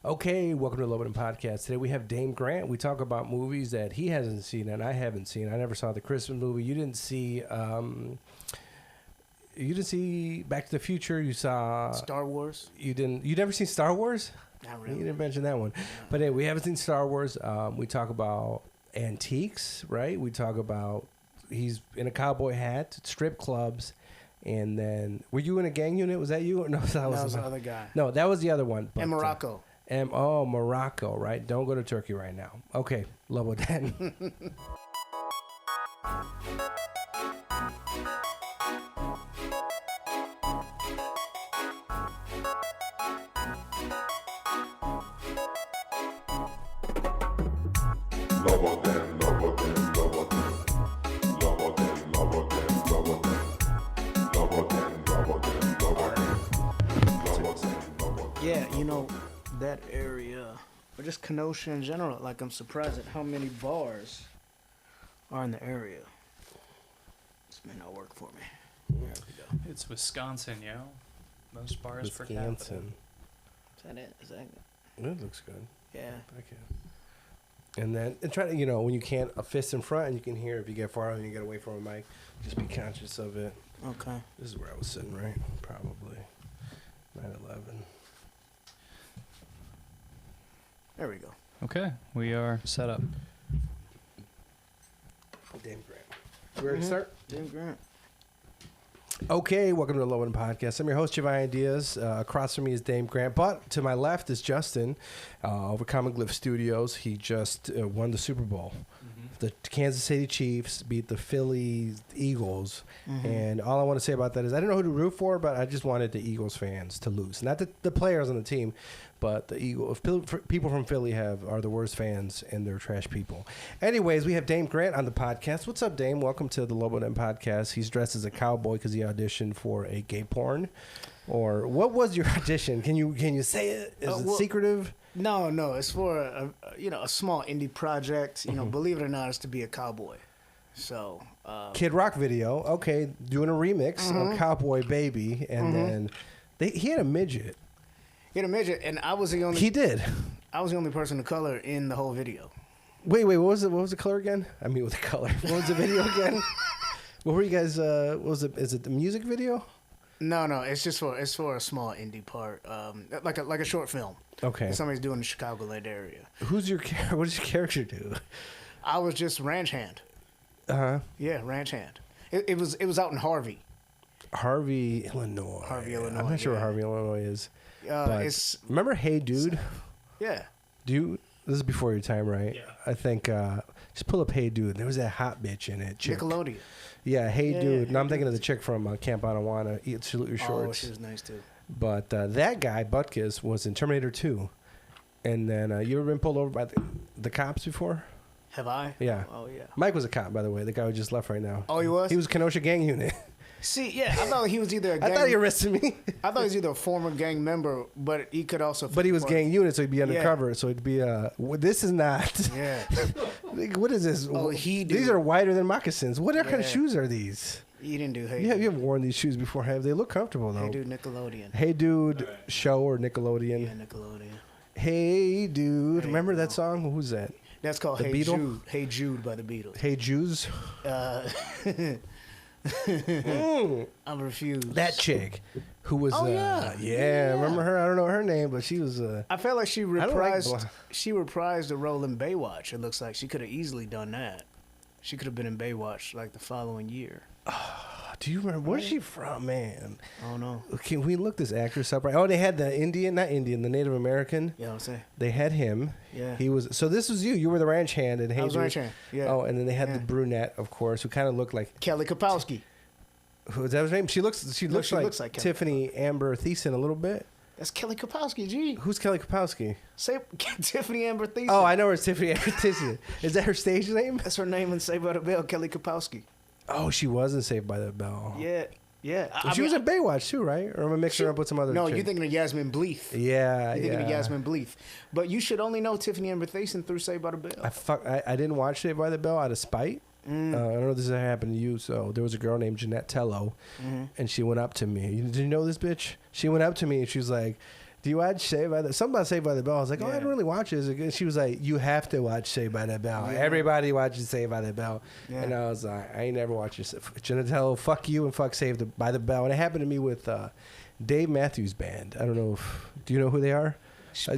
Okay, welcome to the Lobo Den Podcast. Today we have Dame Grant. We talk about movies that he hasn't seen and I haven't seen. I never saw the Christmas movie. You didn't see Back to the Future. You saw Star Wars. You never seen Star Wars? Not really. You didn't mention that one. No. But anyway, we haven't seen Star Wars. We talk about antiques, right? We talk about he's in a cowboy hat, strip clubs. And then, were you in a gang unit? Was that you? Or no, that was the other guy. No, that was the other one. And Morocco. Morocco, right? Don't go to Turkey right now. Okay, Lobo Den. Lobo Den, Lobo Den, Lobo Den. Lobo Den, Lobo Den, Lobo Den. Lobo Den, Lobo Den, Lobo Den. Lobo Den, Lobo Den. Yeah, you know, that area, or just Kenosha in general, like I'm surprised at how many bars are in the area. This may not work for me. There we go. It's Wisconsin, yo. Most bars per capita. Wisconsin. Is that it? Is that it? That looks good. Yeah. Okay. And then, and try to, when you can't, a fist in front and you can hear if you get far and you get away from a mic, just be conscious of it. Okay. This is where I was sitting, right? Probably 9/11. There we go. Okay, we are set up. Dame Grant. You ready to start? Dame Grant. Okay, welcome to the Lobo Den Podcast. I'm your host, Giovanni Diaz. Across from me is Dame Grant, but to my left is Justin over Common Glyph Studios. He just won the Super Bowl. The Kansas City Chiefs beat the Philly Eagles, and all I want to say about that is I didn't know who to root for, but I just wanted the Eagles fans to lose. Not the players on the team, but the Eagles. People from Philly are the worst fans, and they're trash people. Anyways, we have Dame Grant on the podcast. What's up, Dame? Welcome to the Lobo Den Podcast. He's dressed as a cowboy because he auditioned for a gay porn. Or what was your audition? Can you say it? Is it secretive? No, it's for a small indie project. Believe it or not, it's to be a cowboy. So Kid Rock video. Okay, doing a remix of Cowboy Baby, and then he had a midget. He had a midget, and I was the only. He did. I was the only person of color in the whole video. Wait, what was it? What was the color again? I mean, with the color. What was the video again? What were you guys? What was it? Is it the music video? No, it's just for a small indie part, like a short film. Okay. Somebody's doing the Chicagoland area. What does your character do? I was just ranch hand. Yeah, ranch hand. It was out in Harvey, Illinois. Illinois. I'm not sure where Harvey, Illinois is. Remember Hey Dude? Yeah. This is before your time, right? Yeah. I think just pull up Hey Dude. There was that hot bitch in it. Chick. Nickelodeon. Yeah, Hey Dude. Yeah, no, I'm thinking of the chick from Camp Anawanna. Salute Your Shorts. Oh, she was nice too. But that guy, Butkus, was in Terminator 2. And then you ever been pulled over by the cops before? Have I? Yeah. Oh, yeah. Mike was a cop, by the way. The guy who just left right now. Oh, he was? He was Kenosha gang unit. See, yeah, I thought he was either a gang... I thought he arrested me. I thought he was either a former gang member, but he could also... But he was gang unit, so he'd be undercover. Yeah. So it'd be... this is not... Yeah. What is this? Oh, These are wider than moccasins. What kind of shoes are these? You didn't do Hey Dude. You haven't worn these shoes before, have they? Look comfortable, though. Hey Dude, Nickelodeon. Hey Dude show or Nickelodeon? Yeah, Nickelodeon. Hey Dude. Remember that song? Who's that? That's called Hey Jude. Hey Jude by the Beatles. Hey Jews? I'm refused. That chick who was... yeah. Remember her? I don't know her name, but she was... I felt like she reprised the role in Baywatch. It looks like she could have easily done that. She could have been in Baywatch like the following year. Do you remember? Where's she from, man? I don't know. Can we look this actress up right? Oh, they had the the Native American. Yeah, I'm saying. They had him. Yeah. He was. So this was you. You were the ranch hand, and I was ranch hand. Yeah. Oh, and then they had the brunette, of course, who kind of looked like Kelly Kapowski. Who's that her name? She looks like Tiffany Amber Thiessen a little bit. That's Kelly Kapowski, G. Who's Kelly Kapowski? Say Tiffany Amber Thiessen. Oh, I know her. Tiffany Amber Thiessen. Is that her stage name? That's her name in Saved by the Bell, Kelly Kapowski. Oh, she was in Saved by the Bell. Yeah. She was in Baywatch too, right? Or am I mixing her up with some other No, chick? you're thinking of Yasmin Bleeth. Yeah, You're thinking of Yasmin Bleeth. But you should only know Tiffany Amber Thiessen through Saved by the Bell. I didn't watch Saved by the Bell out of spite. I don't know if this has happened to you. So there was a girl named Jeanette Tello, and she went up to me. Did you know this bitch? She went up to me and she was like, Do you watch Saved by the Something about Saved by the Bell. I was like, oh, I Yeah. didn't really watch it. Is it good? She was like, you have to watch Saved by the Bell. Yeah. Everybody watches Saved by the Bell. Yeah. And I was like, I ain't never watched it. Janatello, fuck you and fuck Saved by the Bell. And it happened to me with Dave Matthews Band. I don't know if, do you know who they are?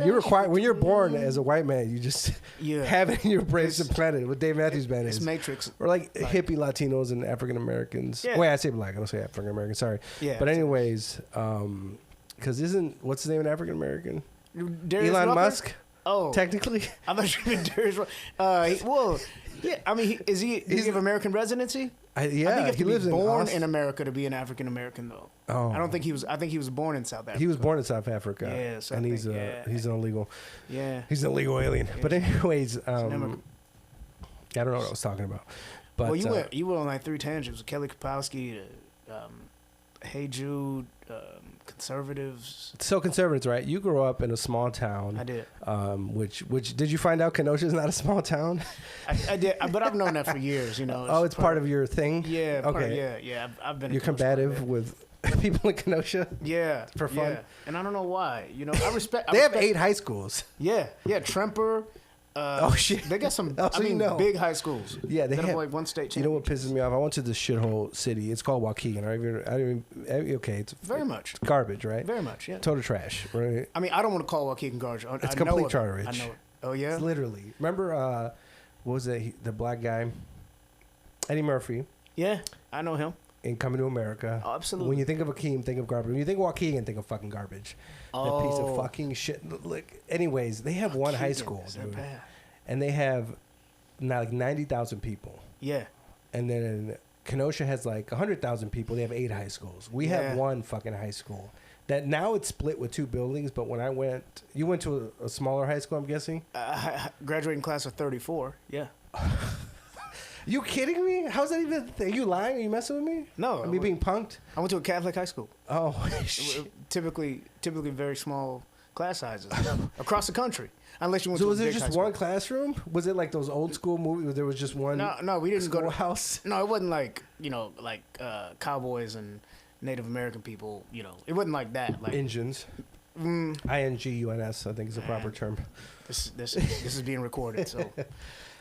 You're required when you're born as a white man. You just Yeah. have it in your brain implanted. What Dave Matthews Band It's is. Matrix. Or like hippie Latinos and African Americans. Yeah. Wait, I say black. I don't say African American. Sorry. Yeah. But anyways, because what's his name in African American? Darius Elon Rucker? Musk. Oh, Technically, I thought you meant Darius Rucker. Well, yeah. I mean, does he have American residency? yeah, I think you have he to lives be in born Austin. in America to be an African American, though. Oh. I don't think he was. I think he was born in South Africa. He was born in South Africa. Yeah, so I and think, he's yeah. he's an illegal. Yeah. He's an illegal alien. But anyways, I never- don't know what I was talking about. But Well, you went on like 3 tangents with Kelly Kapowski, Hey Jude, conservatives. so conservatives, right? You grew up in a small town. I did. Which did you find out Kenosha is not a small town? I did, but I've known that for years. You know. Oh, it's part of your thing. Yeah. Okay. Yeah. I've been. You're in Kenosha quite a combative bit. with people in Kenosha. Yeah. for fun? Yeah. And I don't know why. You know, I respect. They have 8 high schools. Yeah. Tremper. Oh, shit. They got some. Oh, so I mean, you know. big high schools. Yeah, they that have. like one state. You know what championship. pisses me off? I went to this shithole city. It's called Waukegan. Okay, it's Very much. garbage, right? Very much. Yeah. Total trash, right? I mean, I don't want to call Waukegan garbage. It's I complete know it. garbage. I know it. Oh yeah. It's literally. Remember, what was it? The black guy, Eddie Murphy, Yeah. I know him. in Coming to America. Oh, absolutely. When you think of Akeem, think of garbage. When you think of Waukegan, think of fucking garbage. That piece of fucking shit. Look, anyways, they have one high Waukegan, school, is that dude, bad? and they have now like 90,000 people. Yeah. And then Kenosha has like 100,000 people. They have 8 high schools. We Yeah. have one fucking high school. That now it's split with 2 buildings. But when I went, you went to a smaller high school, I'm guessing. Graduating class of 34. Yeah. You kidding me? How's that even? Are you lying? Are you messing with me? No. Are we being punked? I went to a Catholic high school. Oh, shit. Typically very small class sizes across the country. Unless you went So to was a it big just high school. one classroom? Was it like those old school movies where there was just one No, we didn't go to. schoolhouse? No, it wasn't like cowboys and Native American people. You know, it wasn't like that. Like Inguns. INGUNS, I think is the proper term. this is being recorded, so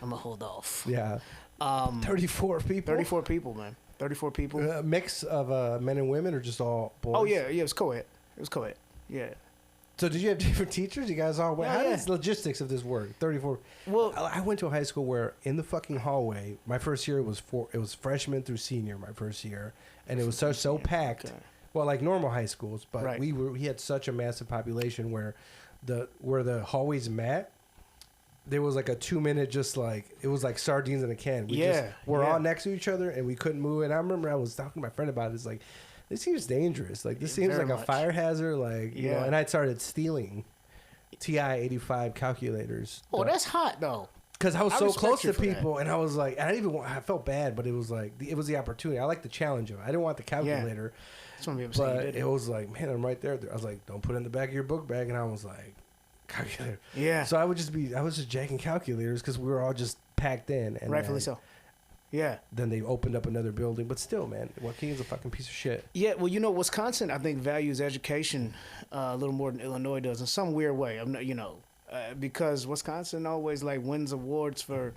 I'm gonna hold off. Yeah. 34 people? 34 people, man. 34 people. A mix of men and women or just all boys? Oh yeah, it was co-ed. It was co-ed. Yeah. So did you have different teachers? You guys all went? Yeah, How yeah. does the logistics of this work? 34. Well, I went to a high school where in the fucking hallway, my first year was freshman through senior, my first year, and it was so packed. Okay. Well, like normal high schools, but Right. we had such a massive population where the hallways met. There was like a 2-minute, just like it was like sardines in a can. We're yeah. all next to each other and we couldn't move. And I remember I was talking to my friend about it. It's like, this seems dangerous. Like this seems Very like a much. fire hazard. Like you know. Yeah. And I started stealing TI-85 calculators. oh, that's hot though. Because I was I so respect close you to for that. people, and I was like, I felt bad, but it was like it was the opportunity. I like the challenge of it. I didn't want the calculator, Just want to be able to say you but did it was like, man, I'm right there. I was like, don't put it in the back of your book bag, and I was like, calculator. Yeah. So I was just jacking calculators because we were all just packed in, and Rightfully then, so. Yeah. Then they opened up another building, but still, man, Waukegan's a fucking piece of shit. Yeah, well, you know, Wisconsin, I think, values education a little more than Illinois does in some weird way. I'm not, because Wisconsin always like wins awards for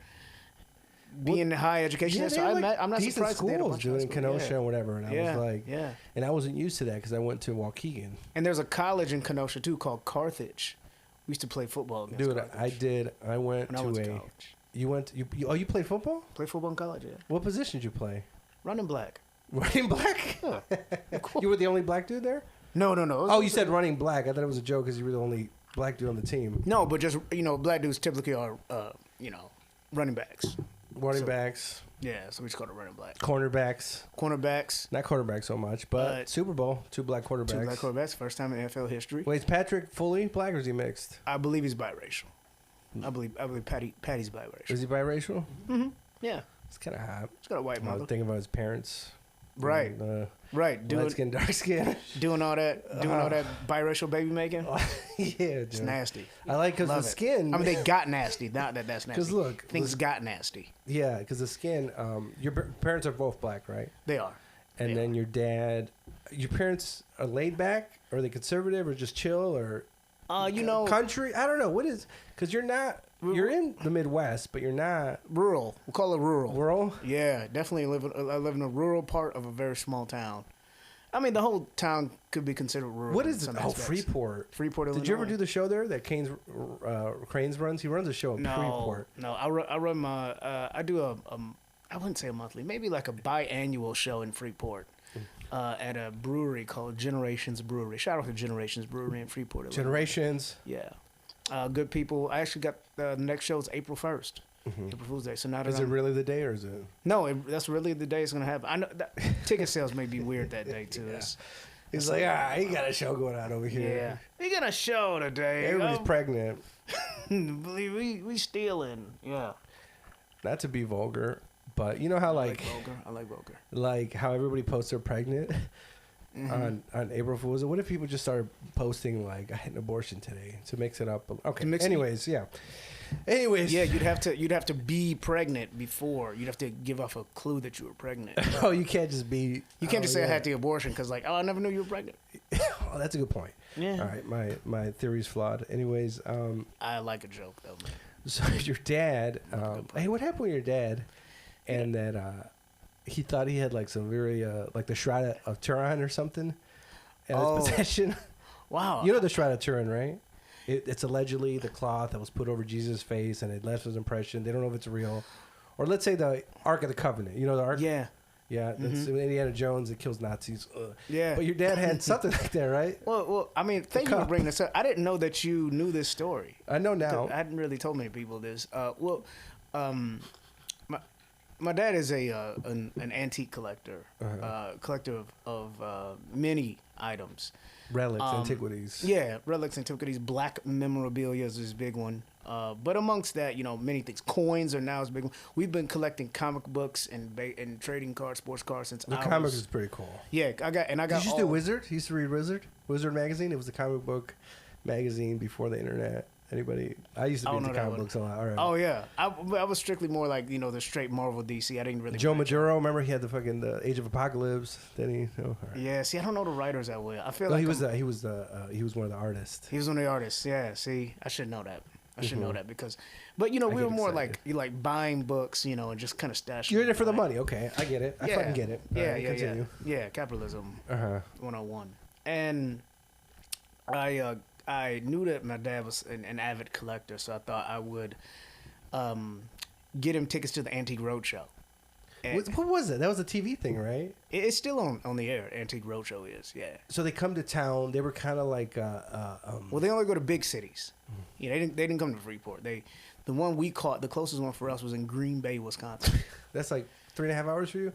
being high education. Yeah, so they have, like, I'm not decent surprised that they had a schools bunch of doing high schools. Kenosha and whatever, and I Yeah, was like, yeah. and I wasn't used to that because I went to Waukegan. And there's a college in Kenosha too called Carthage. We used to play football against Dude, Carthage. I did. I went when I to went a. to college. You went. You played football? Play football in college, yeah. What position did you play? Running black. Running black? Cool. You were the only black dude there? No. Oh, you said running black. I thought it was a joke because you were the only black dude on the team. No, but just black dudes typically are running backs. Running So- backs, Yeah, so we just call it running black. cornerbacks. Cornerbacks. Not quarterbacks so much, but Super Bowl, 2 black quarterbacks. Two black quarterbacks. First time in NFL history. Wait, is Patrick fully black or is he mixed? I believe he's biracial. I believe Patty's biracial. Is he biracial? Yeah, It's kind of hot. he's got a white I was mother. thinking about his parents. Right, And, right. light skin, dark skin. Doing all that biracial baby making. Yeah, dude. It's nasty. I like because the Love it. skin. I mean, they got nasty. Not that that's nasty. 'Cause look, things got nasty. yeah, because the skin. Your parents are both black, right? They are. And They then your parents are laid back? Or are they conservative or just chill? Or country. I don't know what is because you're in the Midwest, but you're not rural. We'll call it rural. rural. Yeah, definitely I live in a rural part of a very small town. I mean, the whole town could be considered rural. What is it? Oh, Freeport. Freeport, Illinois. Did you ever do the show there that Cranes runs? He runs a show in Freeport. No, I run my. I do I wouldn't say a monthly, maybe like a biannual show in Freeport. At a brewery called Generations Brewery. Shout out to Generations Brewery in Freeport, Illinois. Generations. Yeah. Good people. I actually got the next show is April 1st. April Fool's Day. So now that Is it really the day or is it? No, that's really the day it's going to happen. I know that ticket sales may be weird that day too. Yeah. He's like, he got a show going on over here. Yeah. We got a show today. Everybody's pregnant. Believe we stealing. Yeah. Not to be vulgar, but you know how I like vulgar. Like how everybody posts they're pregnant on April Fool's. What if people just started posting like I had an abortion today to mix it up? Okay. Anyways, yeah. Yeah, you'd have to be pregnant before. You'd have to give off a clue that you were pregnant. Oh, you can't just be. You can't just say I had the abortion because I never knew you were pregnant. Oh, that's a good point. Yeah. All right, my theory's flawed. Anyways, I like a joke though, man. So your dad, hey, what happened with your dad? And that he thought he had like some very like the Shroud of Turin or something in his possession. Wow. You know the Shroud of Turin, right? It's allegedly the cloth that was put over Jesus' face and it left his impression. They don't know if it's real. Or let's say the Ark of the Covenant. You know the Ark? Yeah. Yeah, that's Indiana Jones that kills Nazis. Yeah. But your dad had something like that, right? Well, I mean, thank you for bringing this up. I didn't know that you knew this story. I know now. I hadn't really told many people this. My dad is an antique collector, collector of many items. Relics, antiquities. Yeah, relics, antiquities. Black memorabilia is his big one. But amongst that, many things. Coins are now his big one. We've been collecting comic books and trading cards, sports cards since the comics is pretty cool. Yeah, I got. Did you used to do Wizard? You used to read Wizard magazine. It was a comic book magazine before the internet. Anybody? I used to be into comic books a lot. All right. Oh yeah, I was strictly more like the straight Marvel DC. I didn't really. Joe Maduro, remember he had the Age of Apocalypse. Then he. Oh, right. Yeah, see, I don't know the writers that well. I feel like he was one of the artists. He was one of the artists. Yeah, see, I should know that. I should know that because, but we were more like buying books, and just kind of stashing. You're in it for the money, okay? I get it. I fucking get it. Yeah, continue. Yeah, capitalism. 101. And I knew that my dad was an avid collector, so I thought I would get him tickets to the Antique Roadshow. What was it? That was a TV thing, right? It's still on the air. Antique Roadshow is, yeah. So they come to town. They were kind of like. Well, they only go to big cities. They didn't come to Freeport. The one we caught, the closest one for us was in Green Bay, Wisconsin. That's like 3.5 hours for you.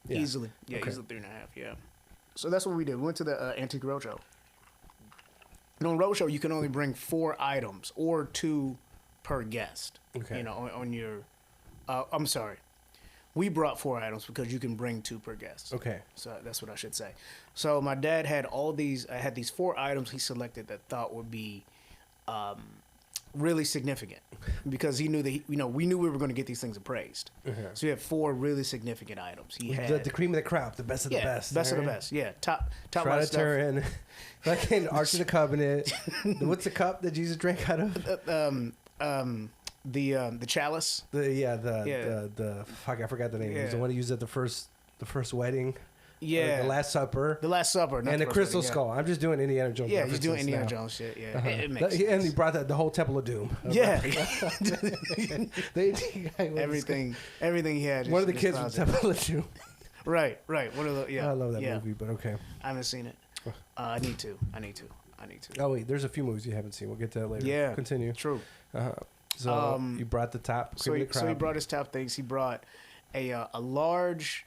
Yeah. Easily, easily 3.5. Yeah. So that's what we did. We went to the Antique Roadshow. And on Roadshow, you can only bring 4 items or 2 per guest. Okay. On your. I'm sorry. We brought 4 items because you can bring 2 per guest. Okay. So that's what I should say. So my dad had had these 4 items he selected that thought would be really significant because he knew that we knew we were going to get these things appraised. So he had 4 really significant items. He had the cream of the crop, the best of the best. Best of the best. Yeah, top Shroud of Turin, fucking Ark of the Covenant. What's the cup that Jesus drank out of? The chalice. The fuck, I forgot the name. It was the one he used at the first wedding. Yeah. The Last Supper. The Last Supper. And the Crystal Skull. I'm just doing Indiana Jones. Yeah, he's doing Indiana Jones shit. Yeah. It makes sense. And he brought the whole Temple of Doom. Yeah. everything he had. One of the kids from Temple of Doom. Right. One of the, I love that movie, but okay. I haven't seen it. I need to. Oh, wait. There's a few movies you haven't seen. We'll get to that later. Yeah. Continue. True. So you brought the top. So he brought his top things. He brought a large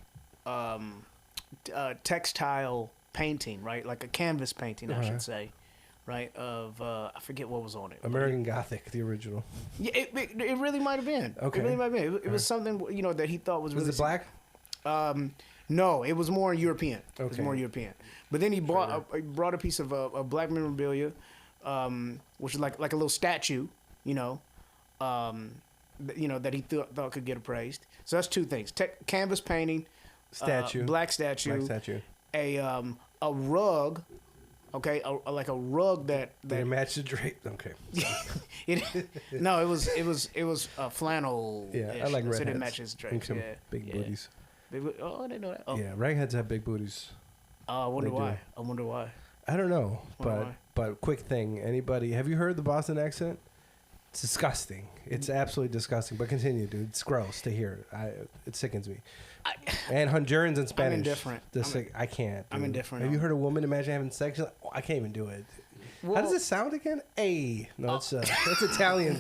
textile painting, right? Like a canvas painting, I should say, right? Of I forget what was on it. American Gothic, the original. Yeah, it really might have been. Okay. It really might have been. It was something that he thought was really. Was it black? No, it was more European. Okay. It was more European. But then he brought a piece of black memorabilia, which is like a little statue, that he thought could get appraised. So that's 2 things: canvas painting, statue, black statue, a rug, Okay, like a rug that Did it match the drape? Okay. No, it was a flannel. Yeah, I like so redheads. it matches drapes. Some Yeah, big yeah. booties. Oh, I didn't know that. Oh, Yeah, ragheads have big booties. I wonder They do. why. I wonder why. I don't know, Why? but quick thing. Anybody, have you heard the Boston accent? It's disgusting. It's absolutely disgusting. But continue, dude. It's gross to hear. It sickens me. And Hondurans and Spanish. indifferent. I can't. I'm dude. indifferent Have you on heard a woman imagine having sex? She's like, oh, I can't even do it. How does it sound again? Hey, no, it's that's Italian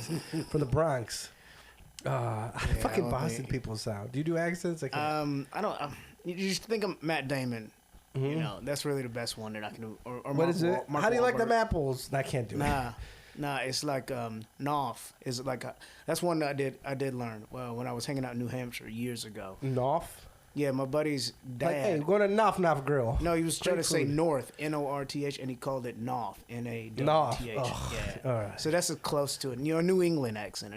from the Bronx. Fucking Boston people sound. Do you do accents? I can't. I don't. You just think of Matt Damon. You know, that's really the best one that I can do. Or What is it? Mark How do you like Wahlberg. them apples? I can't do it. Nah, it's like North is like that's one that I did learn. Well, when I was hanging out in New Hampshire years ago. North? Yeah, my buddy's dad. Like, hey, go to North Grill. No, he was trying to Great say food. North, North, and he called it North, North. North. Yeah. All right. So that's as close to it. You know, a New England accent.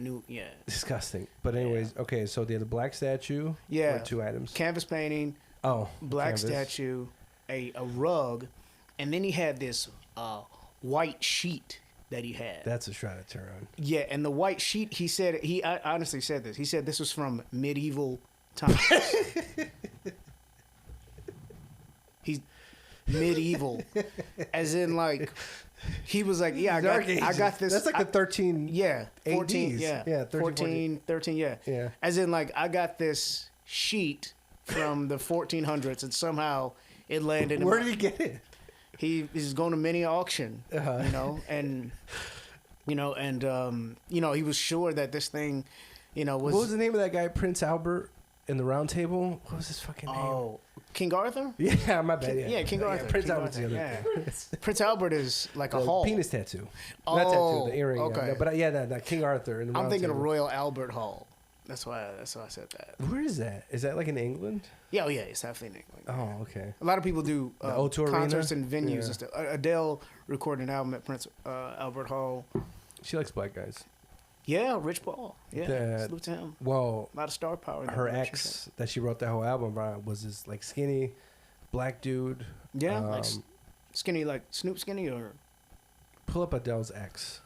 Disgusting. But anyways, okay, so they had the black statue. Yeah. Or 2 items. Canvas painting, Oh. black canvas. statue, a rug, and then he had this white sheet that he had. That's a shot at turn. Yeah, and the white sheet, I honestly said this. He said this was from medieval times. He's medieval, as in like, he was like, yeah, I got this. That's like the 13. Yeah, 14. ADs. Yeah, Yeah, 13, 14, 13. Yeah, Yeah. As in like, I got this sheet from the 1400s, and somehow it landed. Where did you get it? He's going to mini auction, Uh-huh. you know, and he was sure that this thing, was. What was the name of that guy, Prince Albert, in the Round Table? What was his fucking name? Oh, King Arthur. Yeah, my bad. Yeah, King Arthur. Prince King Albert's Arthur, the other. yeah. Prince Albert is like a The hall. penis tattoo. Oh, Not tattoo, the earring. okay. Yeah. No, but that King Arthur. In the I'm Round thinking of Table. Royal Albert Hall. That's why I said that. Where is that? Is that like in England? Yeah, it's definitely in England. Oh, okay. A lot of people do The O2 concerts Arena? and venues Yeah. and stuff. Adele recorded an album at Prince Albert Hall. She likes black guys. Yeah, Rich Paul. Yeah, That- salute to him. Well, A lot of star power. In that her relationship. ex that she wrote that whole album about was this like skinny black dude. Yeah, like skinny, like Snoop Skinny, or Pull up Adele's ex.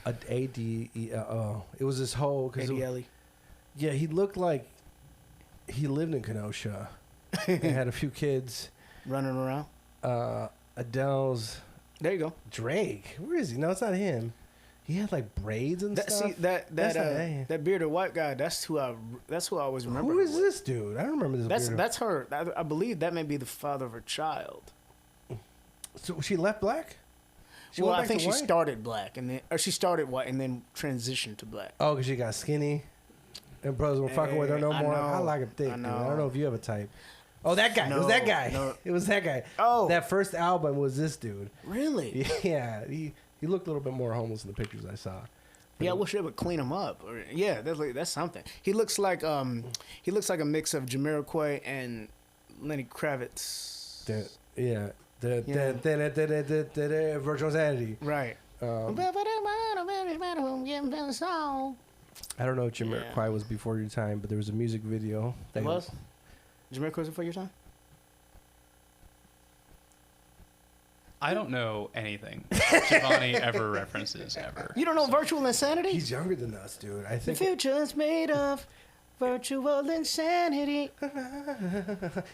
ADELO. It was this whole because ADLE. yeah, he looked like he lived in Kenosha and had a few kids. running around. Adele's There you go. Drake. Where is he? No, it's not him. He had like braids and That, stuff. see that That's not him. that bearded white guy. That's who I always remember. Who her is with. this dude? I don't remember this. weirdo. That's her. I believe that may be the father of her child. So she left black. She Well, went I back think to she white? started black she started white and then transitioned to black. Oh, because she got skinny. And brothers were fucking with her no I more. know. I like a thick, I dude. know. I don't know if you have a type. Oh, that guy. It was No, that guy. no. It was that guy. Oh. That first album was this dude. Really? Yeah. He looked a little bit more homeless in the pictures I saw. Yeah, I wish they would clean him up. Or that's something. He looks like a mix of Jamiroquai and Lenny Kravitz. Yeah. Yeah. Virtual Sanity. Right. I don't know if Jamiroquai was before your time, but there was a music video. It was? Jamiroquai was before your time? I don't know anything Giovanni ever references ever. You don't know Virtual Insanity? He's younger than us, dude. I The think future's made of virtual insanity.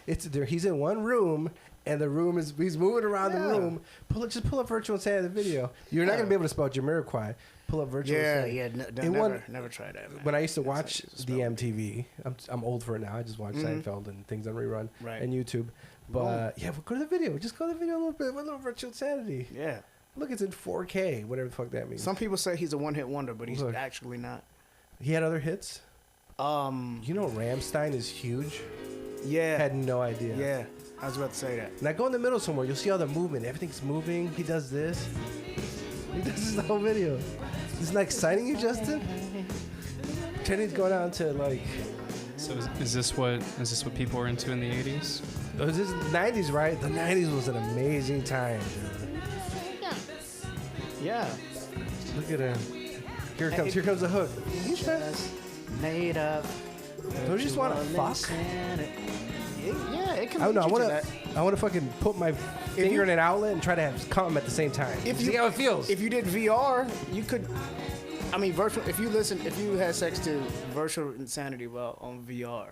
it's there. He's in one room, and the room is he's moving around the Yeah. room. Just pull up Virtual Insanity video. You're not gonna be able to spell Jamiroquai. Pull up Virtual Insanity. Never tried that. Man. When I used to watch That's the how you MTV, I'm old for it now. I just watch Seinfeld and things on rerun Right. and YouTube. But yeah, go to the video. Just go to the video a little bit. A little Virtual Insanity. Yeah. Look, it's in 4K. Whatever the fuck that means. Some people say he's a one-hit wonder, but he's Look. actually not. He had other hits. Yeah. You know, Rammstein is huge. Had no idea. Yeah. I was about to say that. Now go in the middle somewhere. You'll see all the movement. Everything's moving. He does this. He does this the whole video. Isn't that exciting you, Justin? Kenny's going on to like. So is this what people were into in the 80s? Oh, this is the 90s, right? The 90s was an amazing time, dude. Yeah. Look at him. Here comes the hook. Just made up. Don't you just want to fuck? It can I don't know. lead you to that. I want to fucking put my finger in an outlet and try to come at the same time. See how it feels. If you did VR, you could. I mean, virtual. If you had sex to virtual insanity while on VR.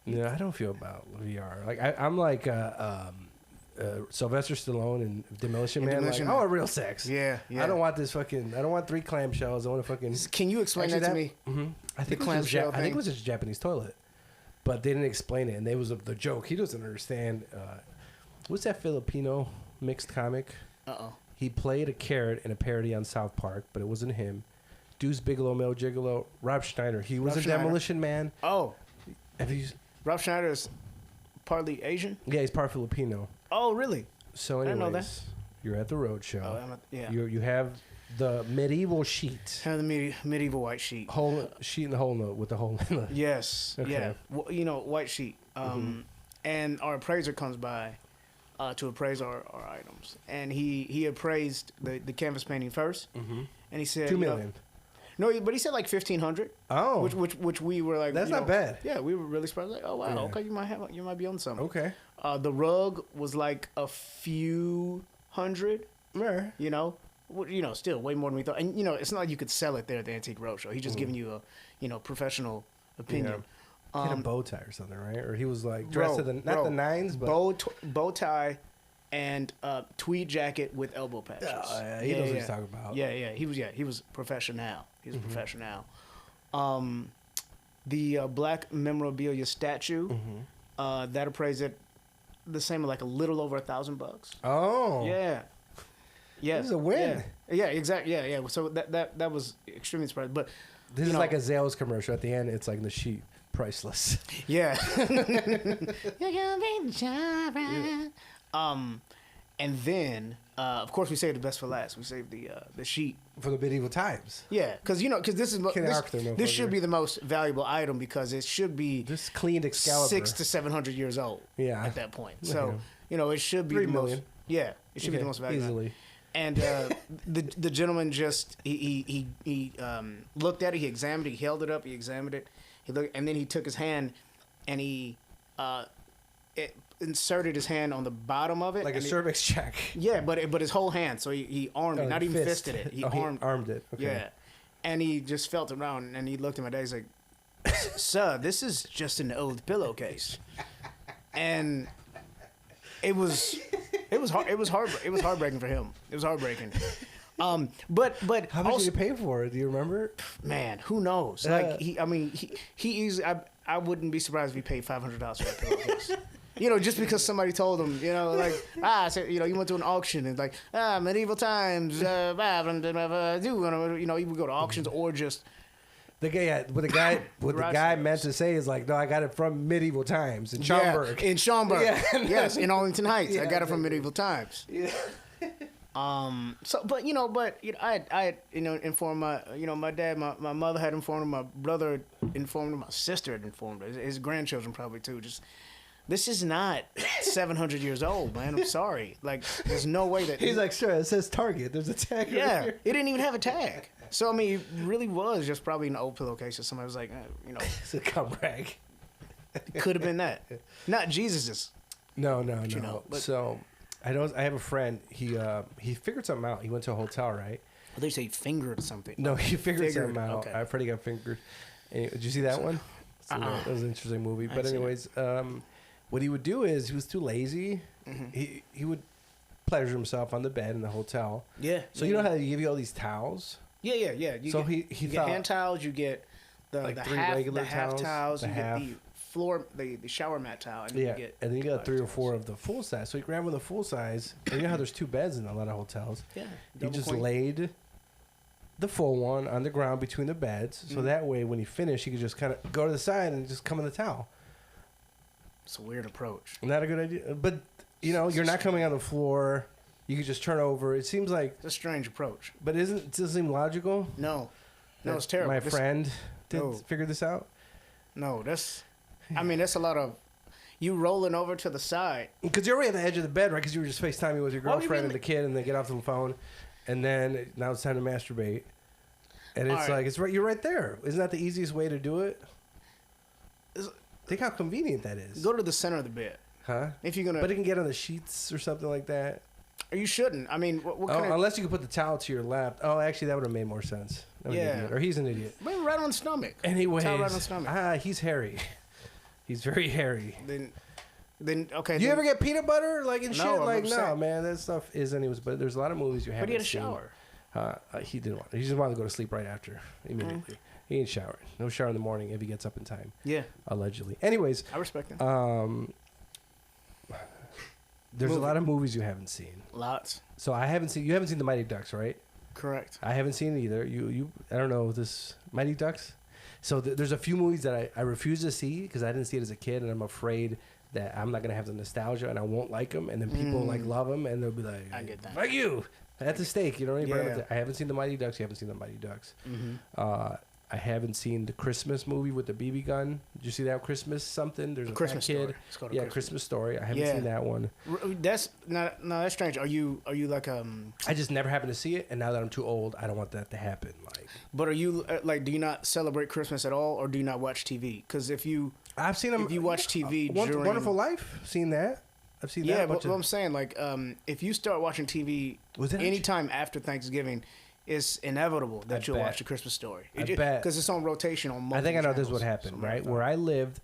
Yeah, I don't feel about VR. Like I'm like Sylvester Stallone and Demolition Man. Demolition Like, Man. oh, real sex. Yeah. I don't want this fucking. I don't want 3 clamshells. I want to fucking. Can you explain that to me? Mm-hmm. I think clamshell I think it was just a Japanese toilet, but they didn't explain it, and they was the joke. He doesn't understand. What's that Filipino mixed comic? He played a carrot in a parody on South Park, but it wasn't him. Deuce Bigelow, Mel Gigolo, Rob Schneider. He was a Demolition Man. Oh. Have you? Rob Schneider is partly Asian? Yeah, he's part Filipino. Oh, really? So I anyways, didn't know that. You're at the road show. Oh, yeah. You have the medieval sheet. Have the medieval white sheet. Whole sheet in the hole note with the hole in the. Yes. Okay. Yeah. Well, white sheet. And our appraiser comes by to appraise our items, and he appraised the canvas painting first, and he said $2 million. No, but he said like 1,500. Oh, which we were like. That's not bad. Yeah, we were really surprised. Like, oh wow, Yeah. okay, you might be on something. Okay. The rug was like a few hundred. Yeah. Still way more than we thought. And it's not like you could sell it there at the Antique Roadshow. He's just giving you a professional opinion. He had a bow tie or something, right? Or he was like dressed to the not the nines, but bow tie and tweed jacket with elbow patches. He knows what he's talking about. Yeah. He was professional. He's a professional. The black memorabilia statue that appraised at the same, like a little over $1,000. Oh. Yeah. Yeah. This is a win. Yeah, exactly. Yeah. So that was extremely surprising. But This is like a Zales commercial. At the end, it's like the sheet, priceless. yeah. And then of course we saved the best for last. We saved the sheet For the medieval times. Yeah, because this should be the most valuable item because it should be This cleaned Excalibur. 600 to 700 years old. Yeah. At that point, so it should be $3 the million. most. Yeah, it should be the most valuable. Easily. And the gentleman just he looked at it, he examined it, he held it up, he examined it, he looked, and then he took his hand and he inserted his hand on the bottom of it, Like a cervix check. Yeah, but his whole hand, so he armed it, not even fisted it. He armed it. Okay. Yeah, and he just felt around and he looked at my dad. He's like, "Sir, this is just an old pillowcase," and it was heartbreaking for him. It was heartbreaking. But How much also, did you pay for it? Do you remember? man, who knows? Like he is. I wouldn't be surprised if he paid $500 for that pillowcase. Just because somebody told him, so, you went to an auction and like, medieval times, he would go to auctions or just. The guy meant to say is like, no, I got it from medieval times in Schaumburg. Yeah, in Schaumburg. Yeah. Yes, in Arlington Heights. I got it from exactly. medieval times. Yeah. I informed my dad, my mother had informed him, my brother informed him, my sister had informed him, his grandchildren probably too. Just, this is not 700 years old, man. I'm sorry. Like, there's no way that He's like, sure, it says Target. There's a tag. yeah, right here. it didn't even have a tag. So I mean, it really was just probably an old pillowcase that somebody was like, It's a cum rag. could have been that, not Jesus's. No. but- So, I have a friend. He figured something out. He went to a hotel, right? Well, they say fingered or something. No, he figured something out. Okay. I pretty got fingered. Did you see that one? So that was an interesting movie. But seen it. anyways, what he would do is he was too lazy. He would pleasure himself on the bed in the hotel. Yeah. So you know how they give you all these towels? Yeah. You So get, he you thought get hand towels. You get the like the 3 half, regular the half towels, towels. the You half. get the floor, the shower mat towel, and Yeah, you get and then you got 3 or 4 towels. of the full size. So he grabbed one of the full size. And you know how there's 2 beds in a lot of hotels. Yeah. He double just queen. laid the full one on the ground between the beds. Mm-hmm. So that way, when he finished, he could just kind of go to the side and just come in the towel. It's a weird approach. Not a good idea. But, you're not coming on the floor. You could just turn over. It seems like, It's a strange approach. but it doesn't seem logical. No, that it's terrible. My friend No. figure this out. No, that's a lot of you rolling over to the side. Because you're already at the edge of the bed, right? Because you were just FaceTiming with your What do you girlfriend mean? and the kid, and they get off the phone, and then now it's time to masturbate. And it's All right. like, you're right there. Isn't that the easiest way to do it? Think how convenient that is. Go to the center of the bed. Huh? If you're gonna, But it can get on the sheets or something like that. or you shouldn't. I mean, what kind of? Unless you can put the towel to your lap. Oh, actually, that would have made more sense. I'm an Yeah. idiot. Or he's an idiot. Maybe right on the stomach. Anyways, Towel right on the stomach. he's hairy. He's very hairy. Then okay. Do you then- ever get peanut butter like and No, shit? I'm Like upset. no, man, that stuff is anyways. But there's a lot of movies you haven't But he had a seen. shower. He didn't want. He just wanted to go to sleep right after immediately. He ain't showered. No shower in the morning if he gets up in time. Yeah, Allegedly. Anyways, I respect him. there's a Movie. lot of movies you haven't seen. Lots. So I haven't seen. You haven't seen the Mighty Ducks, right? Correct. I haven't seen it either. You. I don't know this Mighty Ducks. So there's a few movies that I refuse to see because I didn't see it as a kid, and I'm afraid that I'm not gonna have the nostalgia and I won't like them, and then people like love them, and they'll be like, I get that. Fuck you. That's a stake. You know what I mean? Yeah. I haven't seen the Mighty Ducks. You haven't seen the Mighty Ducks. Mm-hmm. I haven't seen the Christmas movie with the BB gun. Did you see that Christmas something? There's a Christmas fat kid. Story. It's called a Yeah, Christmas Christmas Story. I haven't Yeah. seen that one. That's not. No, that's strange. Are you like I just never happened to see it, and now that I'm too old, I don't want that to happen. Like, But are you like? Do you not celebrate Christmas at all, or do you not watch TV? Because if you I've seen them. If you watch TV during- Wonderful Life, seen that. I've seen that. yeah, a bunch but what of- I'm saying, like, if you start watching TV Was that anytime after Thanksgiving, it's inevitable that you'll bet. watch a Christmas Story. I bet. Because it's on rotation on multiple I think I know this channels. would happen, So, right? Where I lived,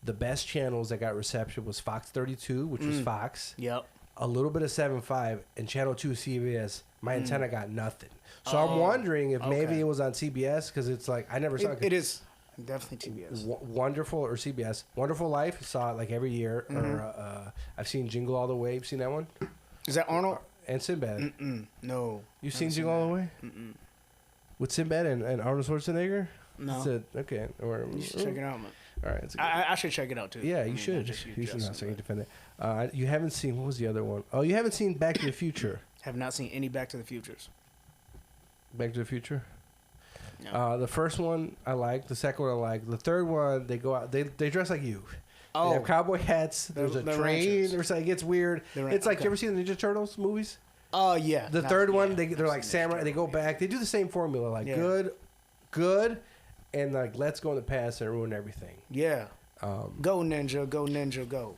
the best channels that got reception was Fox 32, which was Fox, Yep. a little bit of 7.5, and Channel 2 CBS. My antenna got nothing. So I'm wondering if maybe okay. it was on CBS because it's like I never saw It is definitely TBS. Wonderful or CBS. Wonderful Life, saw it like every year. Or I've seen Jingle All the Way. You've seen that one? Is that Arnold? And Sinbad. No. You've seen Jingle All the Way? With Sinbad and Arnold Schwarzenegger? No. It's a- okay. Or, You should check it out, man. All right. It's a good- I should check it out too. yeah, I you mean, should. not just You should Justin, not so you but defend it. You haven't seen, what was the other one? Oh, you haven't seen Back to the Future. Have not seen any Back to the Futures. Back to the Future? No. The first one I like. The second one I like. The third one, they go out. They dress like you. They have cowboy hats. There's a the train. ranchers. There's like, it gets weird. It's like, okay. you ever seen the Ninja Turtles movies? Oh yeah. The third one, they're like samurai. They go back. They do the same formula, like Yeah. good, and like let's go in the past and ruin everything. Yeah. Go ninja, go ninja, go.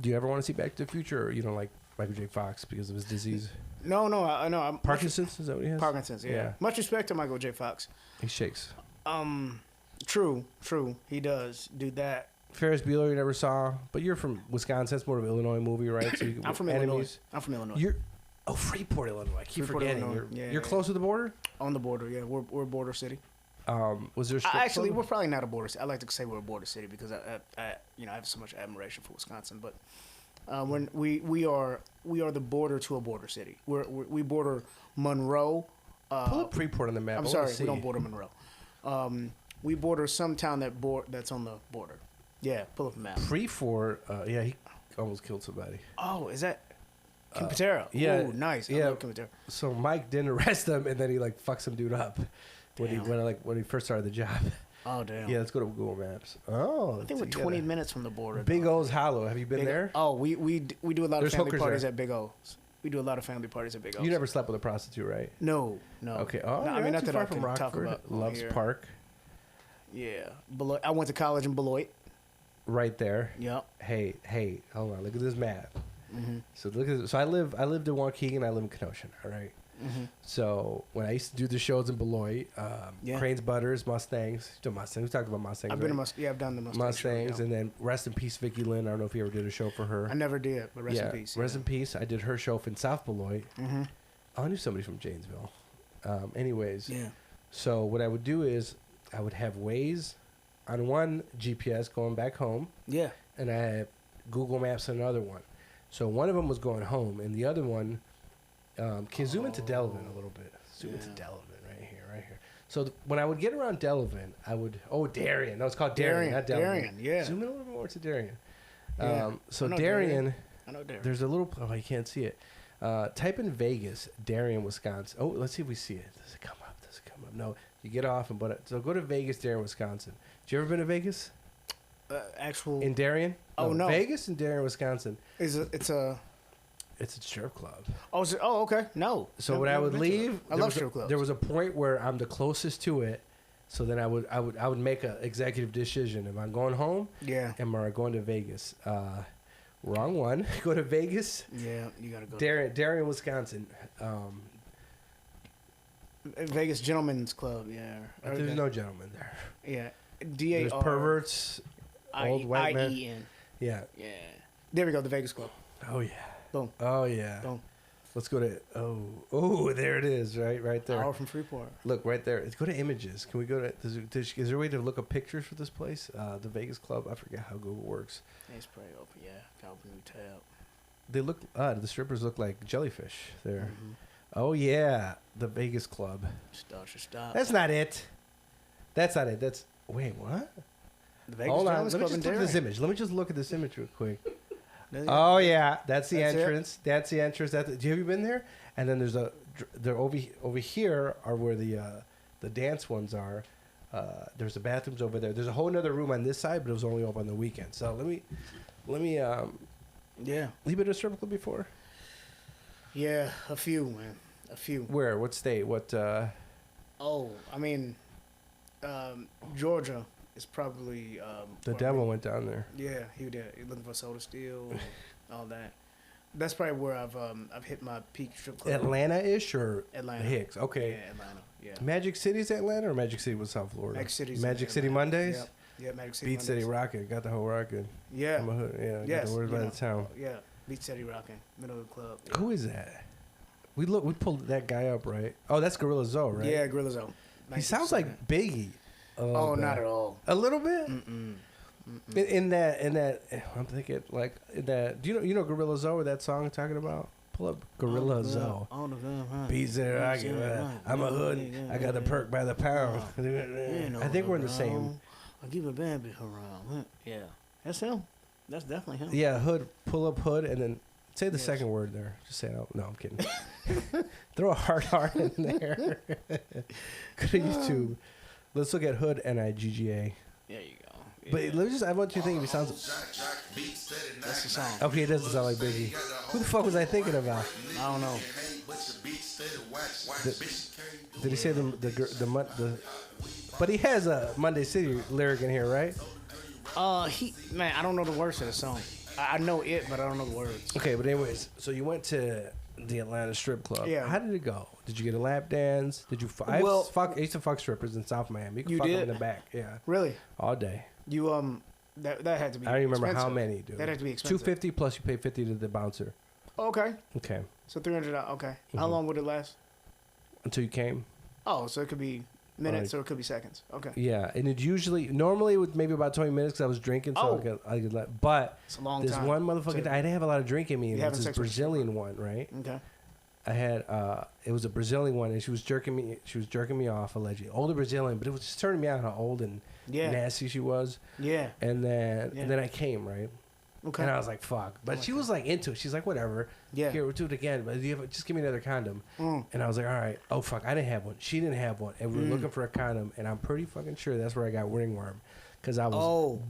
Do you ever want to see Back to the Future, or you don't like Michael J. Fox because of his disease? No, I know. I'm Parkinson's, is that what he has? Parkinson's. Yeah. Yeah. Much respect to Michael J. Fox. He shakes. True. He does do that. Ferris Bueller, you never saw, but you're from Wisconsin. It's more of an Illinois movie, right? So you, I'm from enemies. Illinois. You're Freeport, Illinois. I keep Freeport, forgetting. Illinois. Yeah, You're yeah. close to the border. On the border. Yeah, we're a border city. Was there a strip Actually, club? we're probably not a border city. I like to say we're a border city because I have so much admiration for Wisconsin. But when we are the border to a border city. We border Monroe. Pull up Freeport on the map. I'm I sorry, wanna see. we don't border Monroe. We border some town that's on the border. Yeah, pull up a map. Freeport. Yeah, he almost killed somebody. Oh, is that Kim Patera? yeah, Ooh, nice. yeah. I love Kim Patera. So Mike didn't arrest him, and then he like fucked some dude up when he first started the job. Oh damn. Yeah, let's go to Google Maps. Oh, I think we're 20 minutes from the border. Big though. O's Hollow. Have you been Big O- there? Oh, we do a lot There's of family hookers parties there. at Big O's. We do a lot of family parties at Big O's. You never slept with a prostitute, right? No. Okay. Oh, No, I you're mean, not not too that far I from can talk Rockford. about on Loves here. Park, Yeah, Beloit. I went to college in Beloit. right there. Yep. Hey, hold on. Look at this map. Mm-hmm. So look at this. So I lived in Waukegan. I live in Kenosha. All right. Mm-hmm. So when I used to do the shows in Beloit, Yeah. Cranes, Butters, Mustangs. The Mustangs. We talked about Mustangs. I've been right? I've done the Mustang Mustangs, show, and then rest in peace, Vicki Lynn. I don't know if you ever did a show for her. I never did, but rest in peace. Rest in peace. I did her show in South Beloit. Mm-hmm. Oh, I knew somebody from Janesville. Anyways, Yeah. so what I would do is I would have Waze on one GPS going back home, Yeah. and I had Google Maps on another one. So one of them was going home, and the other one, can you zoom into Delavan a little bit? Zoom into Yeah. Delavan right here. So when I would get around Delavan, I would, Darien. No, it's called Darien, not Delavan. Darien, yeah. Zoom in a little bit more to Darien. Yeah. So I know Darien, I know Darien. there's a little, you can't see it. Type in Vegas, Darien, Wisconsin. Oh, let's see if we see it. Does it come up? No, you get off and so go to Vegas, Darien, Wisconsin. Did you ever been to Vegas? Actual In Darien? Oh, no. Vegas and Darien, Wisconsin. it's a It's a strip club. okay. No. So Never- when I never would been to leave, that. I love strip clubs. There was a point where I'm the closest to it, So then I would make an executive decision. Am I going home? Yeah. Am I going to Vegas? Wrong one. Go to Vegas. Yeah, you gotta go. Darien, Wisconsin. Vegas Gentlemen's Club. Yeah. There's no gentleman there. Yeah. There's perverts. Old white men. I-E-N. Yeah. Yeah. There we go. The Vegas Club. Oh yeah. Boom. Oh yeah. Boom. Let's go to. Oh, there it is. Right there. Hour from Freeport. Look right there. Let's go to images. Can we go to? Is there a way to look up pictures for this place? The Vegas Club. I forget how Google works. It's pretty open. Yeah. Got open new tab. They look. The strippers look like jellyfish there. Mm-hmm. Oh yeah, the Vegas Club. Stop. That's not it. That's not it. That's wait what? The Vegas Hold on. Gentlemen's Let me Club in just look at this Darien. image. Let me just look at this image real quick. There you Oh yeah, that's the That's it? entrance. That's the entrance. Have you been there? And then there's there over here are where the dance ones are. There's the bathrooms over there. There's a whole other room on this side, but it was only open on the weekend. So let me. Yeah. You been to a strip club before? Yeah. A few, man. A few. Where? What state? What? Oh, I mean, Georgia is probably. The where devil went down there. Yeah, he did. He looking for Soda Steel, and all that. That's probably where I've hit my peak strip club. Atlanta-ish or Atlanta. Hicks? Okay. Yeah, Atlanta. Yeah. Magic City's Atlanta or Magic City was South Florida? Magic City's Magic City Atlanta. Mondays. Yep. Yeah, Magic City. Beat City Mondays. Rockin', got the whole rockin'. Yeah. I'm a hood, yeah, got Yes. the words by the town. Yeah. Beat City rocking. Middle of the club. Who is that? We pulled that guy up, right? Oh, that's Gorilla Zoe, right? Yeah, Gorilla Zone. He sounds like Biggie. Oh, not at all. A little bit. Mm-mm. In that, I'm thinking like in that. Do you know Gorilla Zoe? That song I'm talking about? Pull up Gorilla Zoe. On the gun, huh? Beat City Rockin'. I'm a hood. I got the perk by the pound. I think we're in the same. I'll give a baby around. Yeah, that's him. That's definitely him. Yeah, hood. Pull up hood, and then say the second word there. Just say it. No, I'm kidding. Throw a hard in there. Go to YouTube. Let's look at hood Nigga. There you go. Yeah. But let me just. I want you to think if he sounds. That's the song. Okay, it doesn't sound like Biggie. Who the fuck was I thinking about? I don't know. Did he say the? But he has a Monday City lyric in here, right? Man, I don't know the words to the song. I know it, but I don't know the words. Okay, but anyways, so you went to the Atlanta strip club. Yeah. How did it go? Did you get a lap dance? Did you? I used to fuck strippers in South Miami. You could fuck them in the back. Yeah. Really? All day. You that had to be. I don't even remember expensive. how many, dude. That had to be expensive. $250 plus you pay $50 to the bouncer. Okay. Okay. So $300. Okay. Mm-hmm. How long would it last? Until you came. Oh, so it could be minutes or it could be seconds. Okay. Yeah, and it normally it was maybe about 20 minutes because I was drinking, so I could let. But It's a long this time. one motherfucker, I didn't have a lot of drink in me. You And having it's this sex with a Brazilian one, right? Okay. I had it was a Brazilian one, and she was jerking me off allegedly. Older Brazilian, but it was just turning me out how old and nasty she was. Yeah. And then I came, right? Okay. And I was like, fuck. But she was like into it. She's like, whatever. Yeah. Here, we'll do it again. But just give me another condom. And I was like, all right. Oh, fuck. I didn't have one. She didn't have one. And we were looking for a condom. And I'm pretty fucking sure that's where I got ringworm. Because I was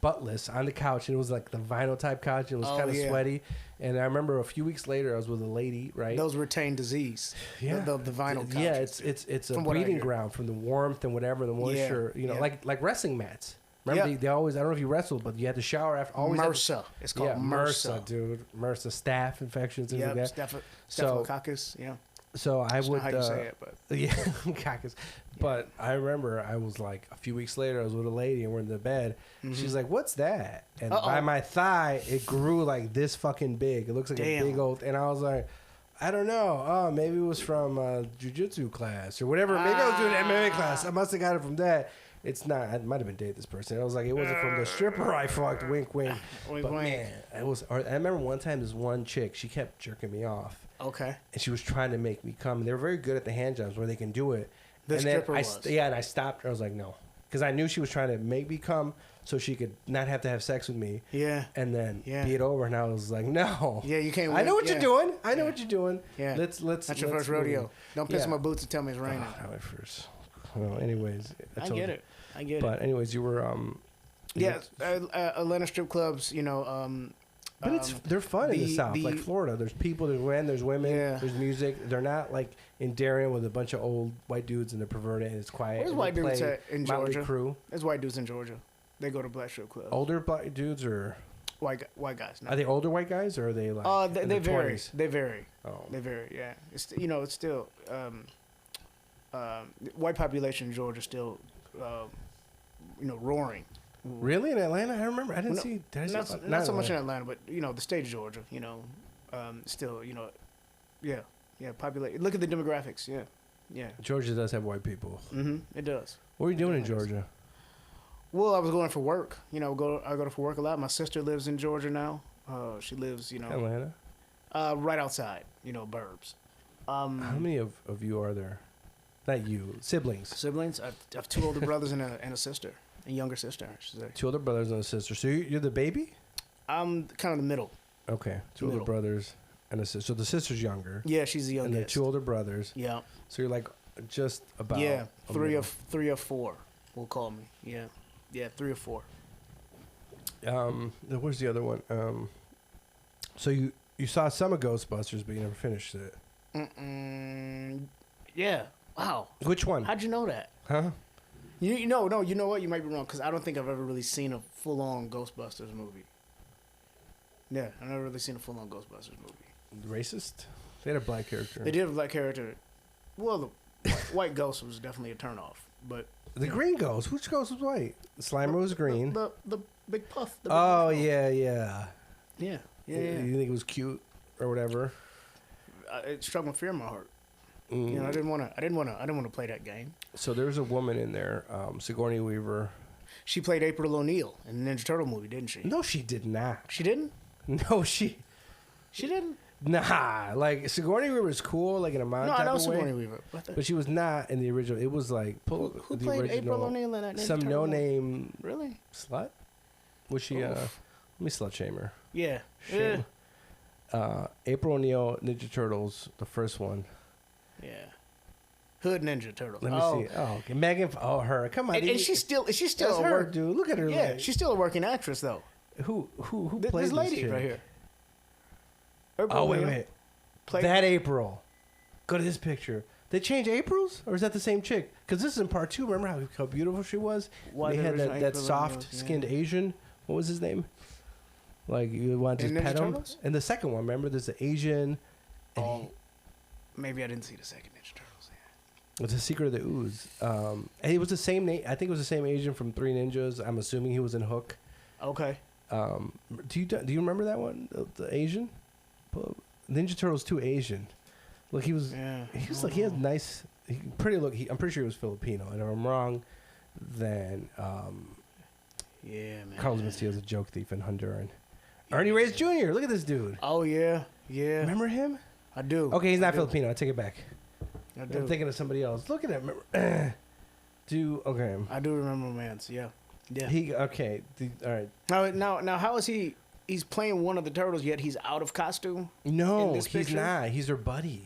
buttless on the couch. And it was like the vinyl type couch. And it was kind of sweaty. And I remember a few weeks later, I was with a lady, right? Those retain disease. Yeah. The vinyl couches. Yeah, it's a breeding ground from the warmth and whatever, the moisture. Yeah. Like wrestling mats. Remember, they always, I don't know if you wrestled, but you had to shower after. Always MRSA. It's called MRSA. dude. MRSA, staph infections, things like that. Staphylococcus, yeah. So I would. Not how you say it, but. Yeah, coccus. But I remember I was like, a few weeks later, I was with a lady and we're in the bed. She's like, what's that? And by my thigh, it grew like this fucking big. It looks like a big old. And I was like, I don't know. Oh, maybe it was from jiu-jitsu class or whatever. Maybe I was doing an MMA class. I must have got it from that. It's not. I might have been dating this person. I was like, it wasn't from the stripper I fucked. Wink, wink. Wink, but wink. man, it was. I remember one time this one chick. She kept jerking me off. Okay. And she was trying to make me come. They were very good at the hand jobs where they can do it. The and stripper then was. And I stopped her. I was like, no, because I knew she was trying to make me come so she could not have to have sex with me. Yeah. And then be it over. And I was like, no. Yeah, you can't. I know what you're doing. I know what you're doing. Yeah. Let's. That's your first rodeo. Don't piss on my boots and tell me it's raining. Not my first. Well, anyways, I get it. But anyways, you were Atlanta strip clubs. You know, But they're fun in the South, like Florida. There's people, there's men, there's women, Yeah. there's music. They're not like in Darien with a bunch of old white dudes and they're perverted and it's quiet. Where's and white they dudes play in Motley Georgia? Crue. There's white dudes in Georgia. They go to black strip clubs. Older black dudes or White guys. No. are they older white guys or are they like in they their vary. 20s? They vary. Oh. They vary. Yeah. It's it's still white population in Georgia still roaring. Really in Atlanta? I remember. I didn't No, see. Did I see Not so much in Atlanta, but the state of Georgia. Still yeah. Populate. Look at the demographics. Yeah. Yeah. Georgia does have white people. It does. What are you doing in It does. Georgia? Well, I was going for work. I go for work a lot. My sister lives in Georgia now. She lives, Atlanta. right outside, burbs. How many of you are there? Not you, siblings. Siblings? I have 2 older brothers and a sister, a younger sister, I should say. 2 older brothers and a sister. So you're the baby? I'm kind of the middle. Okay, 2 older Middle. brothers and a sister. So the sister's younger. Yeah, she's the And youngest. then 2 older brothers. Yeah. So you're like just about. Yeah, a 3 middle. or 4 will call me. Yeah. Yeah, 3 or 4. Where's the other one? So you saw some of Ghostbusters, but you never finished it. Yeah. Wow. Which one? How'd you know that? Huh? You know what? You might be wrong because I don't think I've ever really seen a full-on Ghostbusters movie. Yeah, I've never really seen a full-on Ghostbusters movie. Racist? They had a black character. They did have a black character. Well, the white ghost was definitely a turnoff, but The green ghost. Which ghost was white? Slimer was green. The big puff. The big Oh puff. yeah. Yeah. You think it was cute or whatever? It struck my fear in my heart. Mm. I didn't want to play that game. So there's a woman in there, Sigourney Weaver. She played April O'Neil in the Ninja Turtle movie, didn't she? No, she did not. She didn't. No, she. Didn't. Nah, like Sigourney Weaver was cool, like in a mom No, I type know of way. Sigourney Weaver. But she was not in the original. It was like Who the played original, April O'Neil in that Ninja some Turtle movie? no-name Really? slut. Was she? Oof. Let me slut shame her. Yeah. Shame. April O'Neil, Ninja Turtles, the first one. Yeah. Hood Ninja Turtle. Let me see. Oh, okay. Megan. Oh, her. Come on. And she's still That's a her, work. dude. Look at her. Yeah, like, she's still a working actress though. who This plays lady this chick? right here. April Oh wait, O'Neil wait. played- That April. Go to this picture. They changed April's, or is that the same chick? Because this is in part 2. Remember how beautiful she was? Why They the had original that April soft-skinned O'Neil, yeah. Asian. What was his name? Like you want to In just Ninja pet him. Turtles? And the second one, remember, there's the Asian. And Oh, maybe I didn't see the second Ninja Turtles. It's the Secret of the Ooze. And it was the same name. I think it was the same Asian from Three Ninjas. I'm assuming he was in Hook. Okay. Do you remember that one? The Asian? Ninja Turtles 2 Asian. Look, he was. Yeah. He was like he has nice, pretty look. I'm pretty sure he was Filipino, and if I'm wrong, then Yeah, man. Carlos Mencia is a joke thief in Honduran. Ernie Reyes Jr. Look at this dude. Oh yeah, yeah. Remember him? I do. Okay, he's I not do. Filipino. I take it back. I do. I'm thinking of somebody else. Look at him. Okay. I do remember Mance. Yeah. Yeah. All right. Now, how is he? He's playing one of the turtles, yet he's out of costume. No, in this he's picture? not. He's her buddy.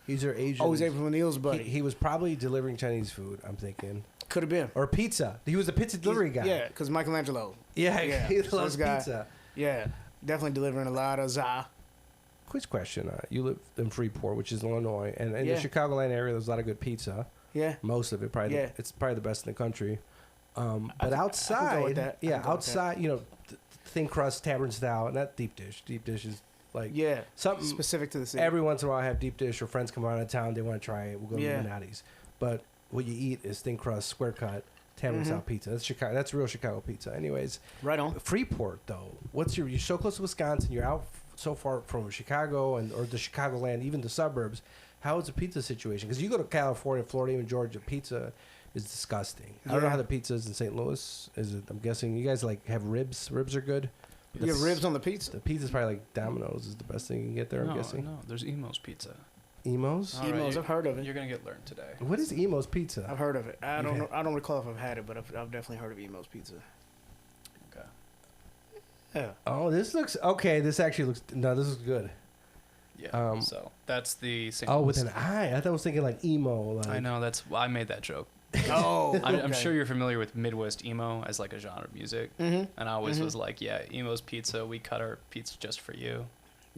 He's her Asian. Oh, he's April O'Neil's buddy. He was probably delivering Chinese food. I'm thinking, Could have been. or pizza. He was a pizza delivery guy. Yeah, because Michelangelo. Yeah, Yeah, he so loves this guy- pizza. Yeah, definitely delivering a lot of za. Quick question. You live in Freeport, which is Illinois, and in Yeah. the Chicagoland area, there's a lot of good pizza. Yeah. Most of it, probably. Yeah. It's probably the best in the country. But I can go with outside, that. I yeah, can go with outside, thin crust, tavern style, not deep dish. Deep dish is like Yeah. something. Specific to the city. Every once in a while, I have deep dish, or friends come out of town, they want to try it. We'll go Yeah. to Donati's. But what you eat is thin crust, square cut, tavern Mhm. style pizza. That's Chicago. That's real Chicago pizza. Anyways, Right on. Freeport though. You're so close to Wisconsin. You're out so far from Chicago or the Chicagoland, even the suburbs. How is the pizza situation? Because you go to California, Florida, even Georgia, pizza is disgusting. I don't know Yeah. how the pizza is in St. Louis. Is it? I'm guessing you guys like have ribs. Ribs are good. You have ribs on the pizza. The pizza's probably like Domino's is the best thing you can get there. I'm guessing. No, there's Emo's Pizza. Emos. All right, Emos, I've heard of it. You're gonna get learned today. What is Emo's pizza? I've heard of it. I You've don't had- know. I don't recall if I've had it, but I've definitely heard of Emo's Pizza. Okay. Yeah. Oh, this looks okay. This actually looks. No, this is good. Yeah. So that's the St. Oh, with Louis. an I. I thought I was thinking like emo. Like, I know I made that joke Oh, I'm sure you're familiar with Midwest emo as like a genre of music. And I always was like, yeah, emo's pizza. We cut our pizza just for you.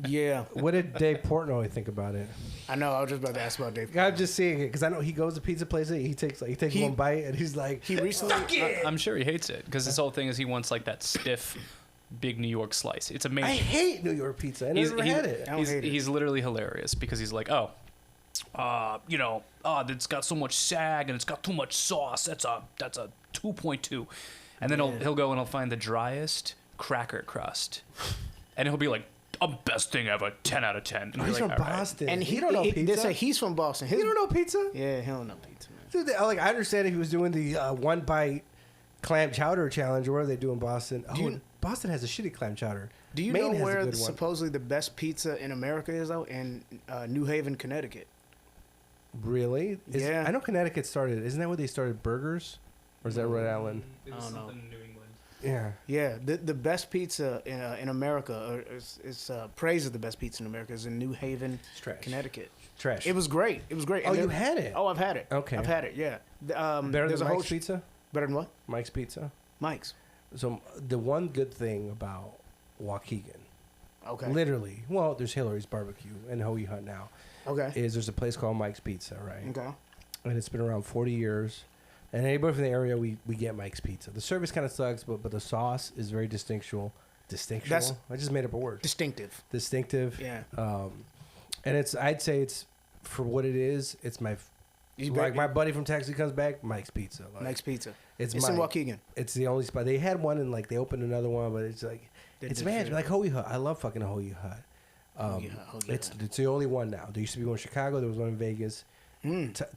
Yeah. What did Dave Portnoy think about it? I know. I was just about to ask about Dave. I'm just seeing it because I know he goes to pizza places. He takes one bite and he's like, He recently. I'm sure he hates it because his whole thing is he wants like that stiff, big New York slice. It's I amazing. hate New York pizza. I never had it. I don't hate it. He's literally hilarious because he's like, it's got so much sag and it's got too much sauce. That's a 2.2. And then he'll go and he'll find the driest cracker crust, and he'll be like, best thing ever, 10 out of 10. And He's you're from like, "All right." Boston. And he don't know They pizza. say he's from Boston. You don't know pizza? Yeah, he don't know pizza, man. Dude, like I understand if he was doing the one bite clam chowder challenge, or what are they doing in Boston? Boston has a shitty clam chowder. Do you Maine know has a where good one. supposedly the best pizza in America is, though? In New Haven, Connecticut. Really? Yeah. I know Connecticut started. Isn't that where they started burgers? Or is that Rhode Island? It was something know. in New England. Yeah. Yeah, the best pizza in America is praised as the best pizza in America is in New Haven, It's trash. Connecticut. Trash. It was great. It was great. Oh, And you there- had it? Oh, I've had it. Okay. I've had it. Yeah. Better there's than a whole Mike's Pizza? Better than what? Mike's Pizza? Mike's. So the one good thing about Waukegan, Okay. literally, well, there's Hillary's Barbecue and Hoagie Hut now, Okay. is there's a place called Mike's Pizza, right? Okay. And it's been around 40 years. And anybody from the area, we get Mike's Pizza. The service kind of sucks, but the sauce is very distinctual. That's- I just made up a word. Distinctive. Distinctive. Yeah. And I'd say it's, for what it is, it's my, like my buddy from Texas comes back, Mike's Pizza. Like, Mike's Pizza. It's in Waukegan. It's the only spot. They had one and like they opened another one, but it's like, it's man, like Hoagie Hut. I love fucking Hoagie Hut. Hoagie Hut. It's the only one now. There used to be one in Chicago. There was one in Vegas.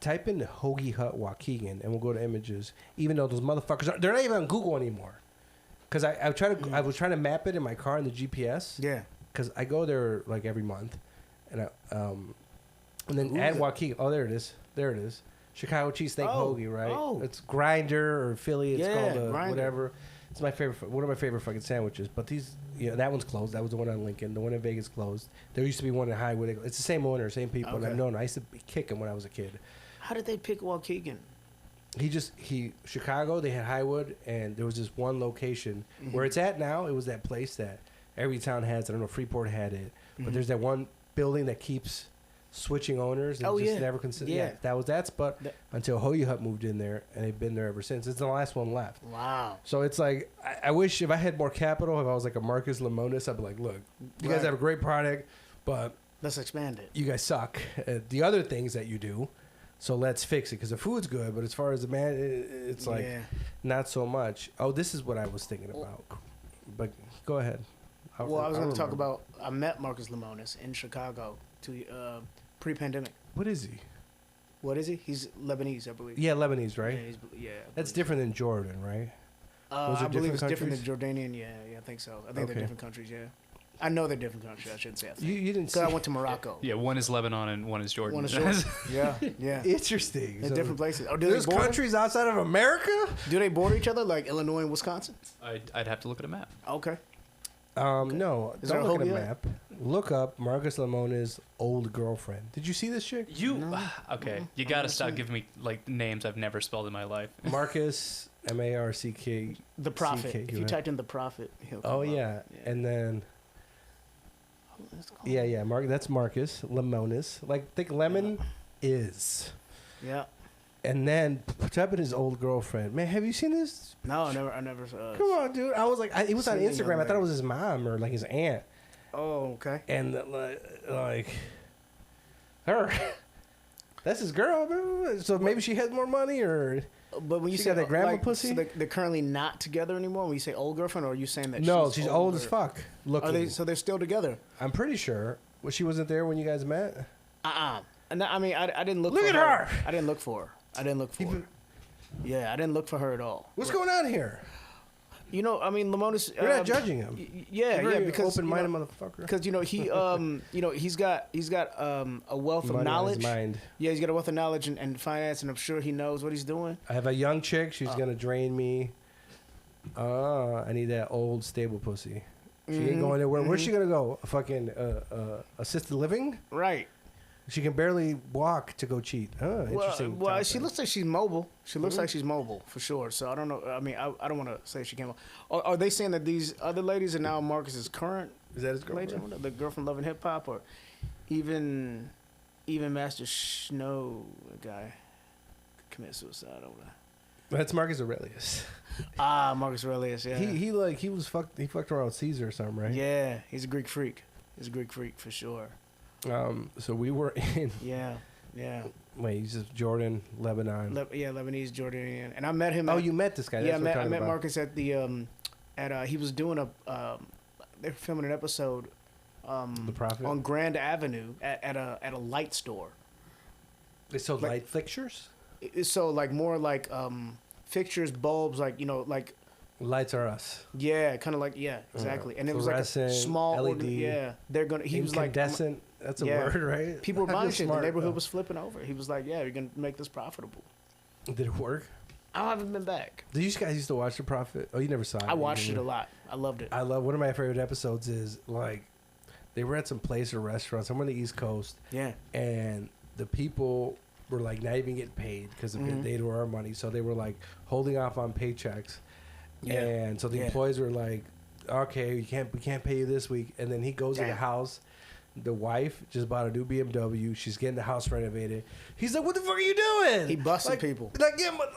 Type in Hoagie Hut Waukegan, and we'll go to images. Even though those motherfuckers they're not even on Google anymore. Because I was trying to map it in my car in the GPS. Yeah. Because I go there like every month, and then add Waukegan. Oh, there it is. There it is. Chicago cheesesteak hoagie, right? Oh. It's Grinder or Philly. It's Yeah, called Grinder. whatever. It's my favorite. One of my favorite fucking sandwiches. But that one's closed. That was the one on Lincoln. The one in Vegas closed. There used to be one in Highwood. It's the same owner, same people. And I've Okay. known. I used to kick him when I was a kid. How did they pick Waukegan? Chicago. They had Highwood, and there was this one location where it's at now. It was that place that every town has. I don't know. Freeport had it, but there's that one building that keeps switching owners and just never considered. Yeah. That was that spot until Hoagie Hut moved in there, and they've been there ever since. It's the last one left. Wow. So it's like I wish if I had more capital, if I was like a Marcus Lemonis, I'd be like, look, you guys have a great product, but let's expand it. you guys suck at the other things that you do. So let's fix it because the food's good, but as far as the man, it's like not so much. Oh, this is what I was thinking about. But go ahead. I was going to talk about. I met Marcus Lemonis in Chicago pre-pandemic. What is he? What is he? He's Lebanese, I believe. Yeah, Lebanese, right? Yeah. That's different than Jordan, right? I are believe different it's different countries? than Jordanian. Yeah, I think so. I think Okay. they're different countries. Yeah, I know they're different countries. I shouldn't say. I think. You didn't see. Because I went to Morocco. Yeah, one is Lebanon and one is Jordan. One is Jordan. Yeah, yeah. Interesting. They're So different places. Oh, do There's they border? countries outside of America? Do they border each other like Illinois and Wisconsin? I'd have to look at a map. Okay. No. Is there Don't a look at a Hoagie map. Look up Marcus Lemonis' old girlfriend. Did you see this chick? Okay, you gotta stop giving me like names I've never spelled in my life. Marcus, M-A-R-C-K. The Prophet. CK, If you right? typed in the Prophet, he'll come Oh, up. yeah. And then, That's cool. yeah. That's Marcus Lemonis. Like, think lemon is. Yeah. And then type in his old girlfriend. Man, have you seen this? No, I never. Come on, dude. I was like, it was on Seen it Instagram. I thought already. it was his mom or like his aunt. Oh, okay. And like her. That's his girl, man. So maybe she has more money, or But when you She say got that grandma like, pussy? so they're currently not together anymore. When you say old girlfriend, or are you saying that no, she's old as older? fuck. Looking. Are they? So they're still together? I'm pretty sure. Well, she wasn't there when you guys met. And I mean, I didn't look. Look for at her! I didn't look for her. I didn't look for her. Yeah, I didn't look for her at all. What's going on here? You know, I mean, Lemonis. You're not judging him. Yeah, You're yeah, a because open-minded motherfucker. Because he he's got a wealth of Money on his knowledge. mind. Yeah, he's got a wealth of knowledge and finance, and I'm sure he knows what he's doing. I have a young chick. She's gonna drain me. I need that old stable pussy. She ain't going anywhere. Where's she gonna go? A fucking assisted living? Right. She can barely walk to go cheat. Oh, interesting. Well, she looks like she's mobile. She looks like she's mobile for sure. So I don't know. I mean, I don't want to say she can't. Are they saying that these other ladies are now Marcus's current? Is that his girlfriend? Lady, the girl from Love and Hip Hop, or even Master Snow guy commit suicide over that. That's Marcus Aurelius. Marcus Aurelius. Yeah. He fucked around with Caesar or something, right? Yeah, he's a Greek freak. He's a Greek freak for sure. So we were in. Yeah. Wait, he's just Jordan, Lebanon. Lebanese, Jordanian, and I met him. Oh, you met this guy? That's Yeah, what I met about. Marcus at the he was doing they were filming an episode. The Prophet on Grand Avenue at a light store. They sold like- light fixtures. So like more like fixtures, bulbs, like Lights Are Us. yeah, kind of like exactly. And it was like a Fluorescent, small LED. they're gonna. He was like, Incandescent. That's a yeah. word, right? people were You're buying shit. The smart, neighborhood though. was flipping over. He was like, yeah, you're gonna make this profitable. Did it work? I haven't been back. Did you guys used to watch The Prophet? Oh, you never saw it. I watched you it a never- lot. I loved it. I love one of my favorite episodes is like they were at some place or restaurant somewhere on the East Coast, Yeah. and the people were like not even getting paid because Mhm. they were our money, so they were like holding off on paychecks, Yeah. and so the Yeah. employees were like, "Okay, we can't pay you this week," and then he goes to the Damn. house. The wife just bought a new BMW. She's getting the house renovated. He's like, "What the fuck are you doing?" He busting like, people. Like, yeah, but,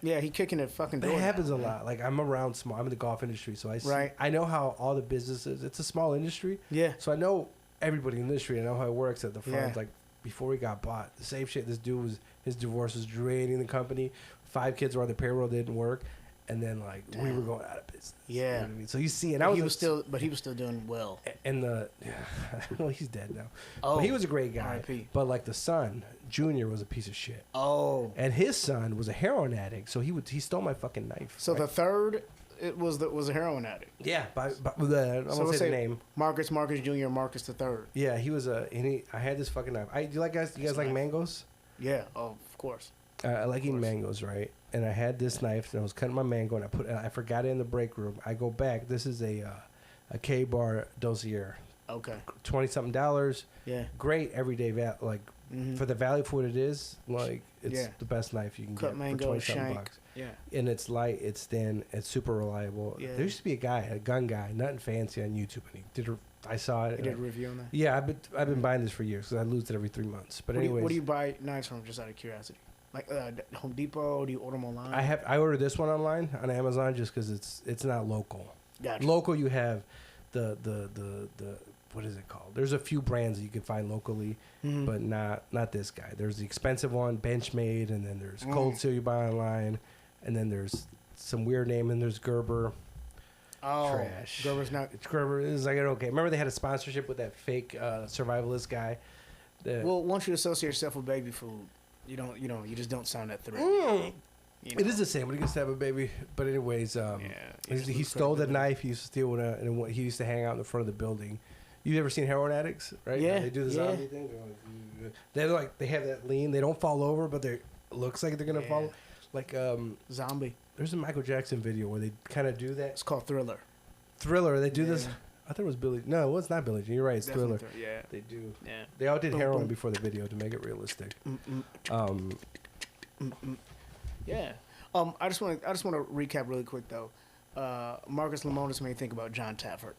like, He kicking the fucking door. that down. happens a lot. Like I'm around small. I'm in the golf industry, so I see, Right. I know how all the businesses. It's a small industry, Yeah. so I know everybody in the industry. I know how it works at the front. Yeah. Like before we got bought, the same shit. This dude was his divorce was draining the company. 5 kids were on the payroll, didn't work, and then like we Damn. were going out of business. Yeah. You know what I mean? So you see, and But I he was still doing well. and the well, he's dead now. Oh, But he was a great guy. R.I.P. But like the son, Junior, was a piece of shit. Oh. And his son was a heroin addict, so he stole my fucking knife. So right? the third, it was a heroin addict. Yeah, by I So won't let's say the name. Marcus Jr., Marcus the third. Yeah, he was I had this fucking knife. You guys like mangoes? Yeah. Oh, of course. I like eating course. mangoes, right? And I had this knife, and I was cutting my mango, and I forgot it in the break room. I go back. This is a K-Bar dossier, Okay. $20-something. Yeah. Great everyday Mhm. for the value for what it is. Like it's Yeah. the best knife you can Cut get mango, for 20-something shank. bucks. Yeah. And it's light, it's thin, it's super reliable. Yeah. There used to be a gun guy, nothing fancy on YouTube, and I saw it. He did a review on that. Yeah, I've been buying this for years because I lose it every 3 months. But anyways, What do you buy knives from? Just out of curiosity. Like Home Depot? Do you order them online? I ordered this one online on Amazon just because it's not local. Gotcha. Local, you have the what is it called? There's a few brands that you can find locally, Mhm. but not this guy. There's the expensive one, Benchmade, and then there's Mm. Cold Steel you buy online, and then there's some weird name, and there's Gerber. Oh, Trash. Gerber's not. It's Gerber is like okay. Remember they had a sponsorship with that fake survivalist guy. Well, once you associate yourself with baby food, you just don't sound that threatening. You It know? is the same when he gets to have a baby. But anyways, Yeah. you just he lose stole the credibility. knife. He used to steal he used to hang out in the front of the building. You ever seen heroin addicts? Right? Yeah, They do the yeah. zombie thing. They're like they have that lean. They don't fall over, but they looks like they're gonna Yeah. fall. Like Zombie. there's a Michael Jackson video where they kind of do that. It's called Thriller. Thriller. They do this. Yeah. I thought it was Billy. No, it's not Billy Jean. You're right. It's Definitely Thriller. Yeah. They do. Yeah. They all did Boom, heroin boom. before the video to make it realistic. Mm-mm. Yeah. I just want to recap really quick though. Marcus Lemonis made me think about John Tafford.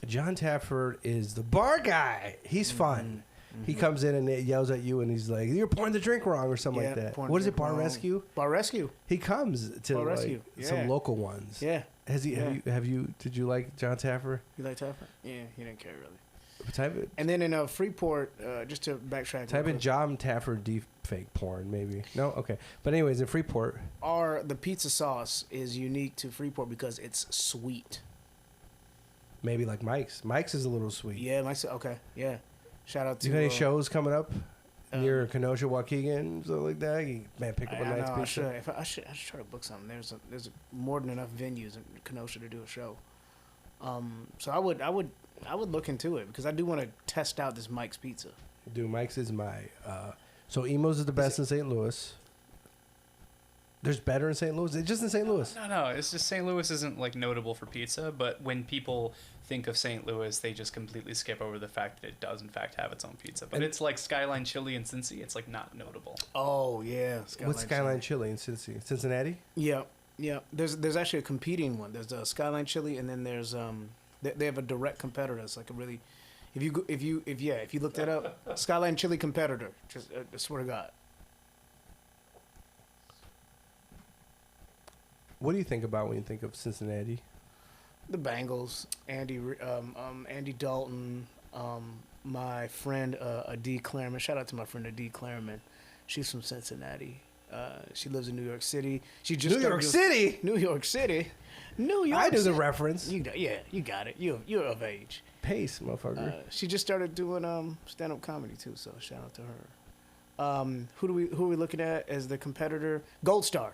John Tafford is the bar guy. He's fun. He comes in and yells at you, and he's like, "You're pouring the drink wrong," or something like that. pouring What is it, drink Bar wrong. Rescue? Bar Rescue. He comes to Bar like Rescue, yeah. some local ones. Yeah. Has he? Yeah. Have you? Did you like John Tafford? You like Tafford? Yeah, he didn't care really. Type it. And then in Freeport, just to backtrack. Type real in quick, John Tafford deep fake porn, maybe. No, okay. But anyways, in Freeport, the pizza sauce is unique to Freeport because it's sweet. maybe like Mike's. Mike's is a little sweet. Yeah, okay, yeah. Shout out to. Do you have any shows coming up near um, Kenosha, Waukegan, something like that? You, man, pick up a I nice know, I pizza. should. I should try to book something. There's more than enough venues in Kenosha to do a show. So I would look into it because I do want to test out this Mike's Pizza. Dude, Mike's is my. So Emo's is the best in St. Louis. There's better in St. Louis? It's just in St. Louis. No. It's just St. Louis isn't like notable for pizza, but when people think of St. Louis, they just completely skip over the fact that it does in fact have its own pizza. But it's like Skyline Chili in Cincy. It's like not notable. Oh yeah. What's Skyline Chili in Cincinnati? Yeah. There's actually a competing one. There's a Skyline Chili, and then there's they have a direct competitor. It's like a really, if you look that up, Skyline Chili competitor. Just I swear to God. What do you think about when you think of Cincinnati? The Bengals, Andy Dalton, my friend Adee Clareman. Shout out to my friend Adee Clareman. She's from Cincinnati. She lives in New York City. She just New York City. I do the reference. You got it. You're of age. Pace, motherfucker. She just started doing stand-up comedy too. So shout out to her. Who are we looking at as the competitor? Gold Star.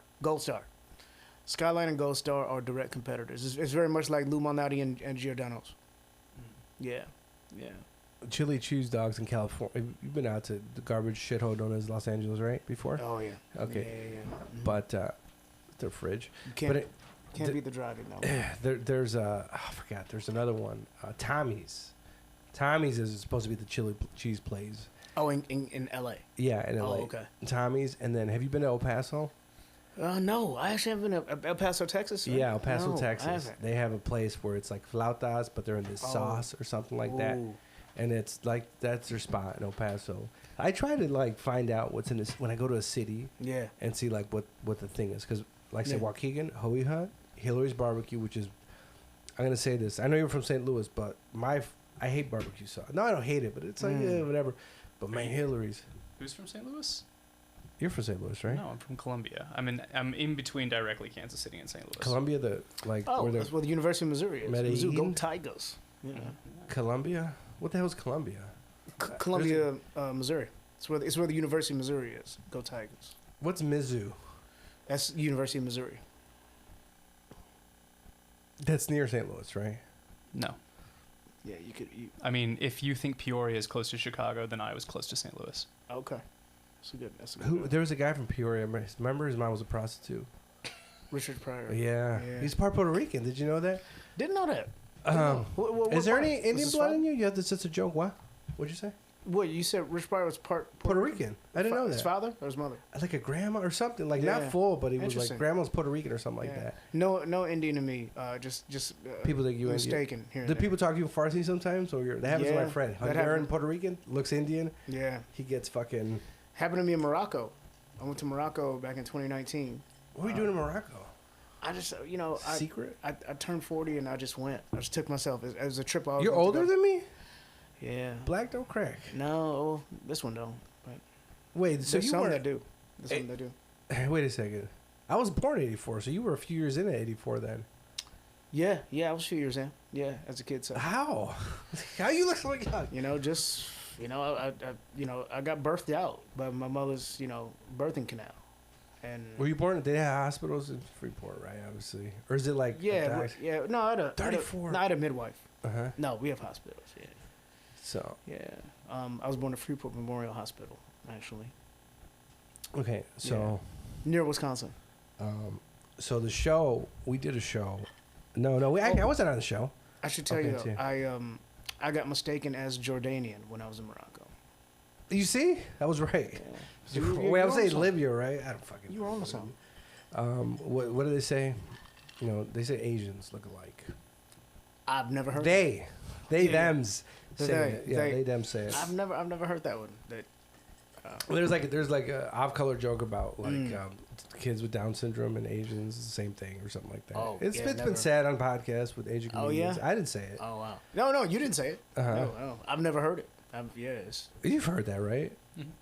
Skyline and Gold Star are direct competitors. It's very much like Lou Malnati and Giordano's. Yeah. Chili cheese dogs in California. You've been out to the garbage shithole known as Los Angeles, right? Before? Oh yeah. Okay. Yeah. Mm-hmm. But their fridge. Can't beat the driving now. There's I forgot. There's another one. Tommy's. Tommy's is supposed to be the chili cheese place. Oh, in L.A. Yeah, in L.A. Oh, okay. Tommy's, and then have you been to El Paso? No, I actually haven't been to El Paso, Texas. Right? Yeah, El Paso, No, I Texas. haven't. They have a place where it's like flautas, but they're in this sauce or something like that. Ooh. And it's like that's their spot in El Paso. I try to like find out what's in this when I go to a city. Yeah. And see like what the thing is, because like I said, Yeah. Waukegan, Hoey Hut, Hillary's Barbecue, which is I'm gonna say this. I know you're from St. Louis, but I hate barbecue sauce. No, I don't hate it, but it's like whatever. But man, Hillary's. Who's from St. Louis? You're from St. Louis, right? No, I'm from Columbia. I'm in between directly Kansas City and St. Louis. Columbia, That's where the University of Missouri is. Medellin? Mizzou, go Tigers. Yeah. Columbia. What the hell is Columbia? Columbia, Missouri. It's where the University of Missouri is. Go Tigers. What's Mizzou? That's University of Missouri. That's near St. Louis, right? No. Yeah, you could. I mean, if you think Peoria is close to Chicago, then I was close to St. Louis. Okay. That's a good. There was a guy from Peoria. Remember, his mom was a prostitute. Richard Pryor. Yeah. He's part Puerto Rican. Did you know that? Didn't know that. Is there any Indian blood in you? You have this. It's a joke. What? What'd you say? What you said? Richard Pryor was part Puerto Rican. I didn't know that. His father or his mother? Like a grandma or something. Like Yeah. not full, but he was like Interesting. grandma's Puerto Rican or something like that. No Indian to me. Just People think you mistaken here. Do people talk to you in Farsi sometimes? Or that happens to my friend. that Hungarian, happened. Puerto Rican, looks Indian. Yeah. He gets fucking. Happened to me in Morocco. I went to Morocco back in 2019. What were you doing in Morocco? I just, Secret? I turned 40 and I just went. I just took myself. It was a trip. You're older than me? Yeah. Black don't crack. No, this one don't. But Wait, so there's you some were. that do. There's some that do. Wait a second. I was born in '84, so you were a few years in '84 then. Yeah, I was a few years in. Yeah, as a kid. So How? How you look like that? I got birthed out by my mother's, birthing canal. And Were you born? They have hospitals in Freeport, right? Obviously, or is it like? No, I had a 34. I had a midwife. Uh-huh. No, we have hospitals. Yeah. So. Yeah. I was born at Freeport Memorial Hospital, actually. Okay, so. Near Wisconsin. So the show, we did a show. No, I wasn't on the show. I should tell you though, I got mistaken as Jordanian when I was in Morocco. You see, I was right. Yeah. Wait, I was saying Libya, right? I don't fucking. You were on to something. What do they say? They say Asians look alike. I've never heard. They Yeah. them's say They, it. Yeah, they. they them say it. I've never heard that one. That. There's like a off-color joke about like kids with Down syndrome and Asians, the same thing or something like that. Oh, it's yeah, been never. said on podcasts with Asian Oh, comedians. yeah? I didn't say it. Oh wow. No, you didn't say it. Uh-huh. No, I've never heard it. Yes. You've heard that, right?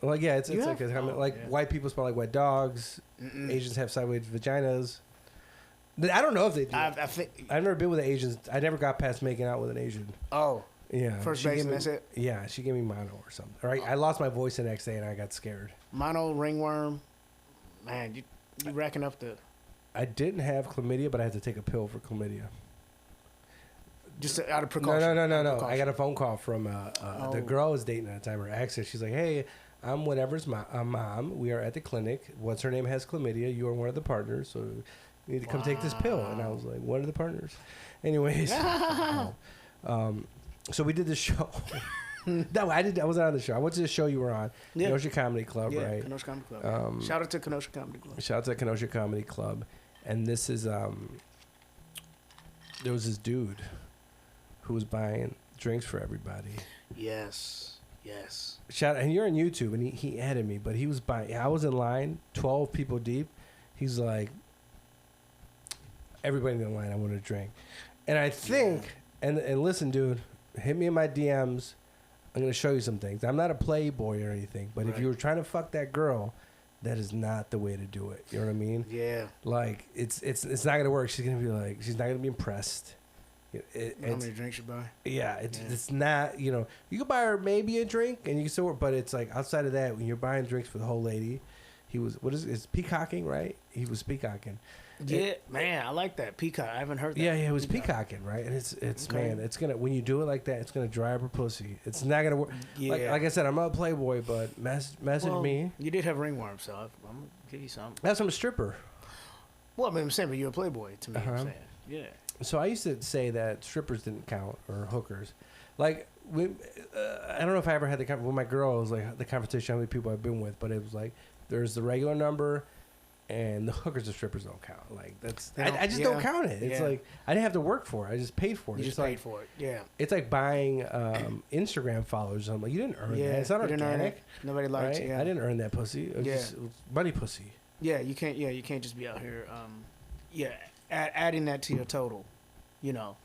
Well, like, yeah, it's You like have? Yeah. white people smell like wet dogs. Asians have sideways vaginas. I don't know if they do. I think. I've never been with an Asian. I never got past making out with an Asian. Oh. Yeah. First she base gave and me- that's it? Yeah, she gave me mono or something. Right? I lost my voice the next day and I got scared. Mono, ringworm. Man, you racking up the. I didn't have chlamydia, but I had to take a pill for chlamydia. Just out of precaution. No. Precaution. I got a phone call from the girl I was dating at the time. Her ex, she's like, "Hey, I'm whatever's mom. We are at the clinic. What's her name has chlamydia. You are one of the partners, so you need to come take this pill. And I was like, one of the partners. Anyways, so we did this show. No, I wasn't on the show. I went to the show you were on, Kenosha Comedy Club, right? Kenosha Comedy Club. Shout out to Kenosha Comedy Club. Shout out to Kenosha Comedy Club. And this is there was this dude who was buying drinks for everybody. Yes. And you're on YouTube, and he added me, but he was buying. I was in line, 12 people deep. He's like, everybody in the line, I want a drink. And I think, and listen, dude, hit me in my DMs. I'm going to show you some things. I'm not a playboy or anything, but if you were trying to fuck that girl, that is not the way to do it. You know what I mean? Yeah. Like, it's not going to work. She's going to be like, she's not going to be impressed. How many drinks you buy? Yeah, it's not, you know, you can buy her maybe a drink and you can still work, but it's like outside of that, when you're buying drinks for the whole lady, it's peacocking, right? He was peacocking. Yeah, man, I like that. Peacock. I haven't heard that. Yeah, it was peacocking, right? And it's okay. Man, it's gonna, when you do it like that, it's gonna dry up her pussy. It's not gonna work. Yeah. Like I said, I'm not a playboy, but message me. You did have ringworm, so I'm gonna give you some. That's from a stripper. Well, I mean, I'm saying, but you're a playboy to me. I'm saying, yeah. So I used to say that strippers didn't count, or hookers. Like, I don't know if I ever had the with my girl. It was like the conversation how many people I've been with, but it was like there's the regular number, and the hookers and strippers don't count. Like I just don't count it. It's like I didn't have to work for it. I just paid for it. You just paid for it. Yeah. It's like buying Instagram followers. I'm like, you didn't earn that. It's not organic. Nobody likes it. I didn't earn that pussy. It was money pussy. Yeah, you can't. Yeah, you can't just be out here. Adding that to your total, you know,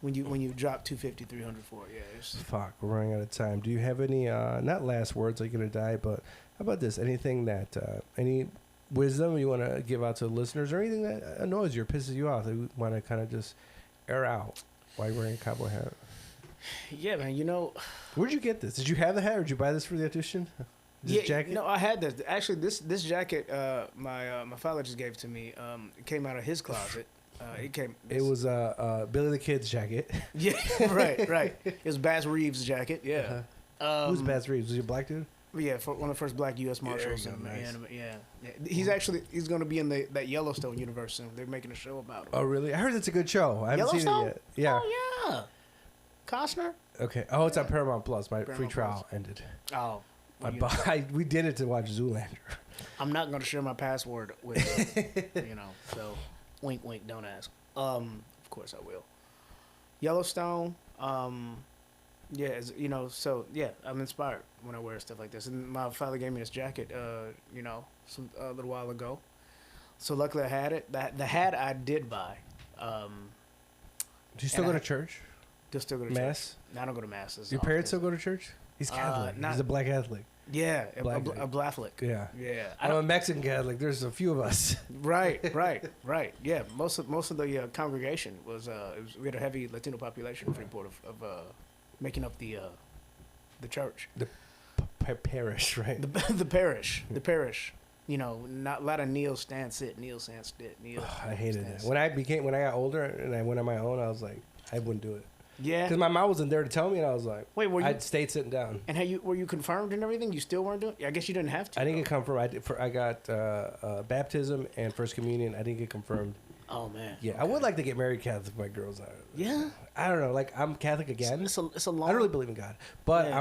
when you drop 250, 300 for it, Fuck, we're running out of time. Do you have any not last words? Are you gonna die? But how about this? Anything that any wisdom you want to give out to the listeners, or anything that annoys you or pisses you off that you want to kind of just air out while you're wearing a cowboy hat? Yeah, man. You know, where'd you get this? Did you have the hat, or did you buy this for the audition? This jacket? No, I had this. Actually, this jacket, my father just gave to me. It came out of his closet. It was Billy the Kid's jacket. Yeah, right. It was Bass Reeves' jacket. Yeah. Who's Bass Reeves? Was he a black dude? Yeah, one of the first black U.S. Marshals. Yeah. He's going to be in that Yellowstone universe soon. They're making a show about him. Oh, really? I heard it's a good show. I haven't seen it yet. Yeah. Oh, yeah. Costner? Okay. Oh, it's on Paramount Plus. My free trial ended. Oh. We did it to watch Zoolander. I'm not going to share my password with so wink, wink, don't ask. Of course I will. Yellowstone, I'm inspired when I wear stuff like this. And my father gave me this jacket, a little while ago. So luckily I had it. The hat I did buy. Do you still go to church? Do still go to Mass? Church? No, I don't go to masses. Your parents still go to church? He's Catholic. He's a black Catholic. Yeah, a Blathlick. Yeah. I'm a Mexican Catholic. There's a few of us. Right. Yeah, most of the congregation was we had a heavy Latino population in Freeport of making up the church. The parish, right? The parish. You know, not a lot of kneel, stand, sit, kneel, stand, sit, kneel. I hated that. When I got older and I went on my own, I was like, I wouldn't do it. Yeah, because my mom wasn't there to tell me, and I was like, "Wait, I'd stayed sitting down." And were you confirmed and everything? You still weren't doing? I guess you didn't have to. I didn't get confirmed. I got baptism and first communion. I didn't get confirmed. Oh man. Yeah, okay. I would like to get married Catholic. My girls are. Yeah. I don't know. Like I'm Catholic again. It's a long. I don't really believe in God, but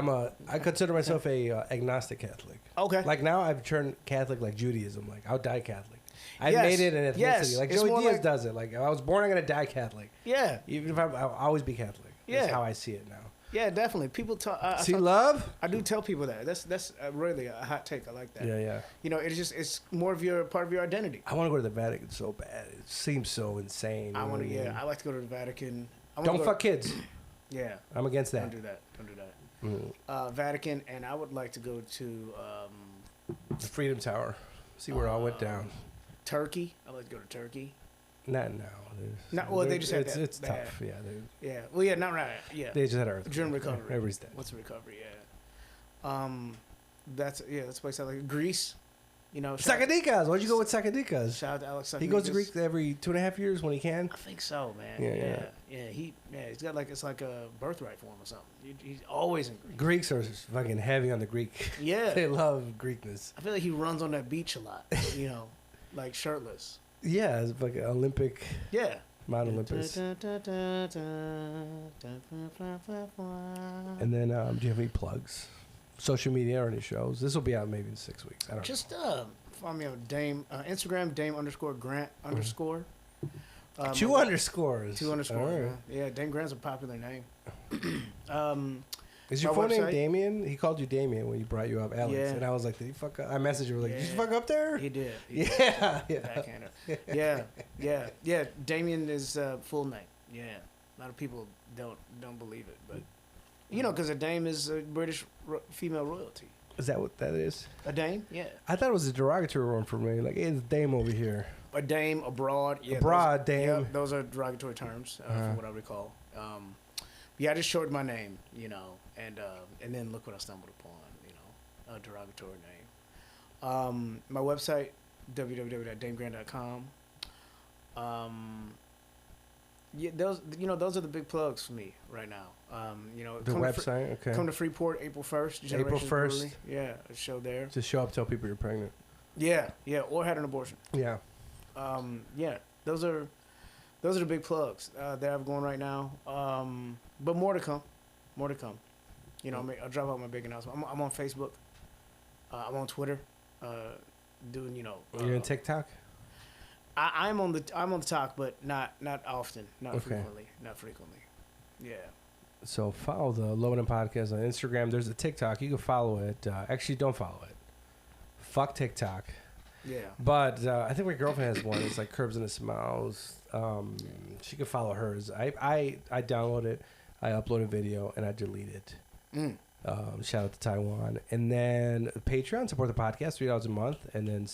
I consider myself a agnostic Catholic. Okay. Like now I've turned Catholic, like Judaism. Like I'll die Catholic. I made it an ethnicity. Like Joey Diaz does it. Like if I was born, I'm gonna die Catholic. Yeah. Even if I'll always be Catholic. That's how I see it now. Yeah, definitely. People talk. See love? I do tell people that. That's really a hot take. I like that. Yeah. You know, it's more of part of your identity. I want to go to the Vatican so bad. It seems so insane. I want to. Yeah, I like to go to the Vatican. Don't fuck kids. Yeah. I'm against that. Don't do that. Mm-hmm. Vatican, and I would like to go to the Freedom Tower. See where it all went down. Turkey. I'd like to go to Turkey. Not now. They just had that. It's tough. Yeah. Well, yeah, not right. Yeah. They just had earthquake. During recovery. Everybody's dead. What's the recovery? Yeah. That's a place I like. Greece. You know, Tsakanikas. Why'd you go with Tsakanikas? Shout out to Alex Tsakanikas. He goes to Greek every 2.5 years when he can. I think so, man. Yeah. He's got like, it's like a birthright for him or something. He's always in Greek. Greeks are fucking heavy on the Greek. Yeah. They love Greekness. I feel like he runs on that beach a lot, you know, like shirtless. Yeah, it's like an Olympic. Yeah. Mount Olympus. And then, do you have any plugs? Social media or any shows? This will be out maybe in 6 weeks. I don't know. Just find me on Dame Instagram, Dame_Grant_. 2 underscores. 2 underscores. All right. Man. Yeah, Dame Grant's a popular name. Is your my full name website- Damien? He called you Damien when he brought you up, Alex. Yeah. And I was like, did he fuck up? I messaged you, like, did you Yeah. fuck up there? He did. Yeah. Backhander. Yeah. Damien is full name. Yeah. A lot of people don't believe it, but you know, because a dame is a British female royalty. Is that what that is? A dame, yeah. I thought it was a derogatory one for me. Like, hey, it's Dame over here. A dame, abroad. Yeah, Abroad, dame. Yeah, those are derogatory terms, from what I recall. Yeah, I just shortened my name, you know, and then look what I stumbled upon, you know, a derogatory name. My website, www.damegrant.com. Yeah, those are the big plugs for me right now. You know, The website, okay. Come to Freeport April 1st. April Generations 1st. Brewery. Yeah, a show there. Just show up, tell people you're pregnant. Yeah, or had an abortion. Yeah. Yeah, those are the big plugs that I have going right now. But more to come. You know, I'll drop out my big announcement. I'm on Facebook. I'm on Twitter. Doing, you know. You're on TikTok? I'm on the talk, but not often, not Okay. frequently. Yeah. So follow the Lobo Den Podcast on Instagram. There's a TikTok. You can follow it. Actually, don't follow it. Fuck TikTok. Yeah. But I think my girlfriend has one. It's like Curbs and the Smiles. She can follow hers. I download it. I upload a video and I delete it. Shout out to Taiwan. And then Patreon, support the podcast, $3 a month. And then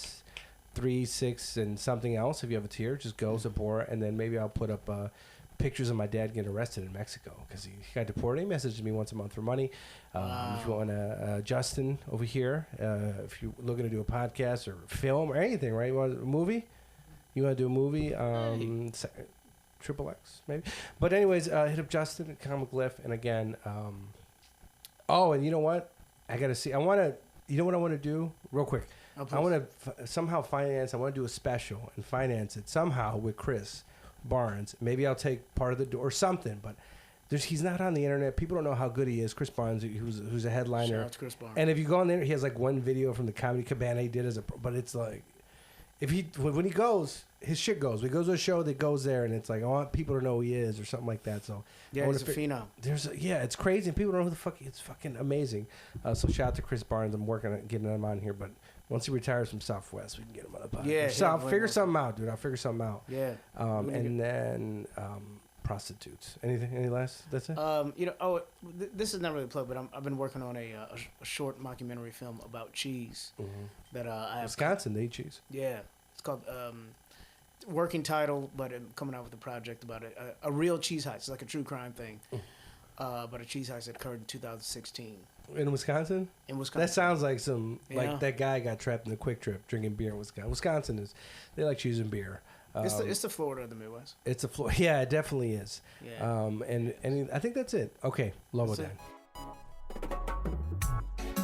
3, 6, and something else. If you have a tier, just go support. And then maybe I'll put up pictures of my dad getting arrested in Mexico because he got deported. He messages me once a month for money. If you want to, Justin over here, if you're looking to do a podcast or film or anything, right? You want a movie? You want to do a movie? Triple X, maybe. But anyways, hit up Justin at Comic Glyph. And again, and you know what? I got to see. You know what I want to do? Real quick. I want to somehow finance. I want to do a special and finance it somehow with Chris Barnes. Maybe I'll take part of the or something. But he's not on the internet. People don't know how good he is. Chris Barnes, who's a headliner. Shout out to Chris Barnes. And if you go on there, he has like one video from the Comedy Cabana he did but it's like, when he goes, his shit goes. When he goes to a show that goes there, and it's like I want people to know who he is or something like that. So yeah, he's a phenom. It's crazy. And people don't know who the fuck. It's fucking amazing. So shout out to Chris Barnes. I'm working on getting him on here, but once he retires from Southwest, we can get him on the podcast. Yeah, so I'll figure something out, dude. I'll figure something out. Yeah. And then prostitutes. Anything? Any last? That's it. You know. This is not really a plug, but I've been working on a short mockumentary film about cheese that I have. Wisconsin, they eat cheese. Yeah, it's called working title, but I'm coming out with a project about a real cheese heist. It's like a true crime thing, but a cheese heist that occurred in 2016. In Wisconsin? In Wisconsin. That sounds like Yeah. that guy got trapped in the Quick Trip drinking beer in Wisconsin. Wisconsin they like cheese and beer. It's the Florida of the Midwest. It's yeah, it definitely is. Yeah. And I think that's it. Okay, Lobo Den.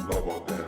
Lobo Den.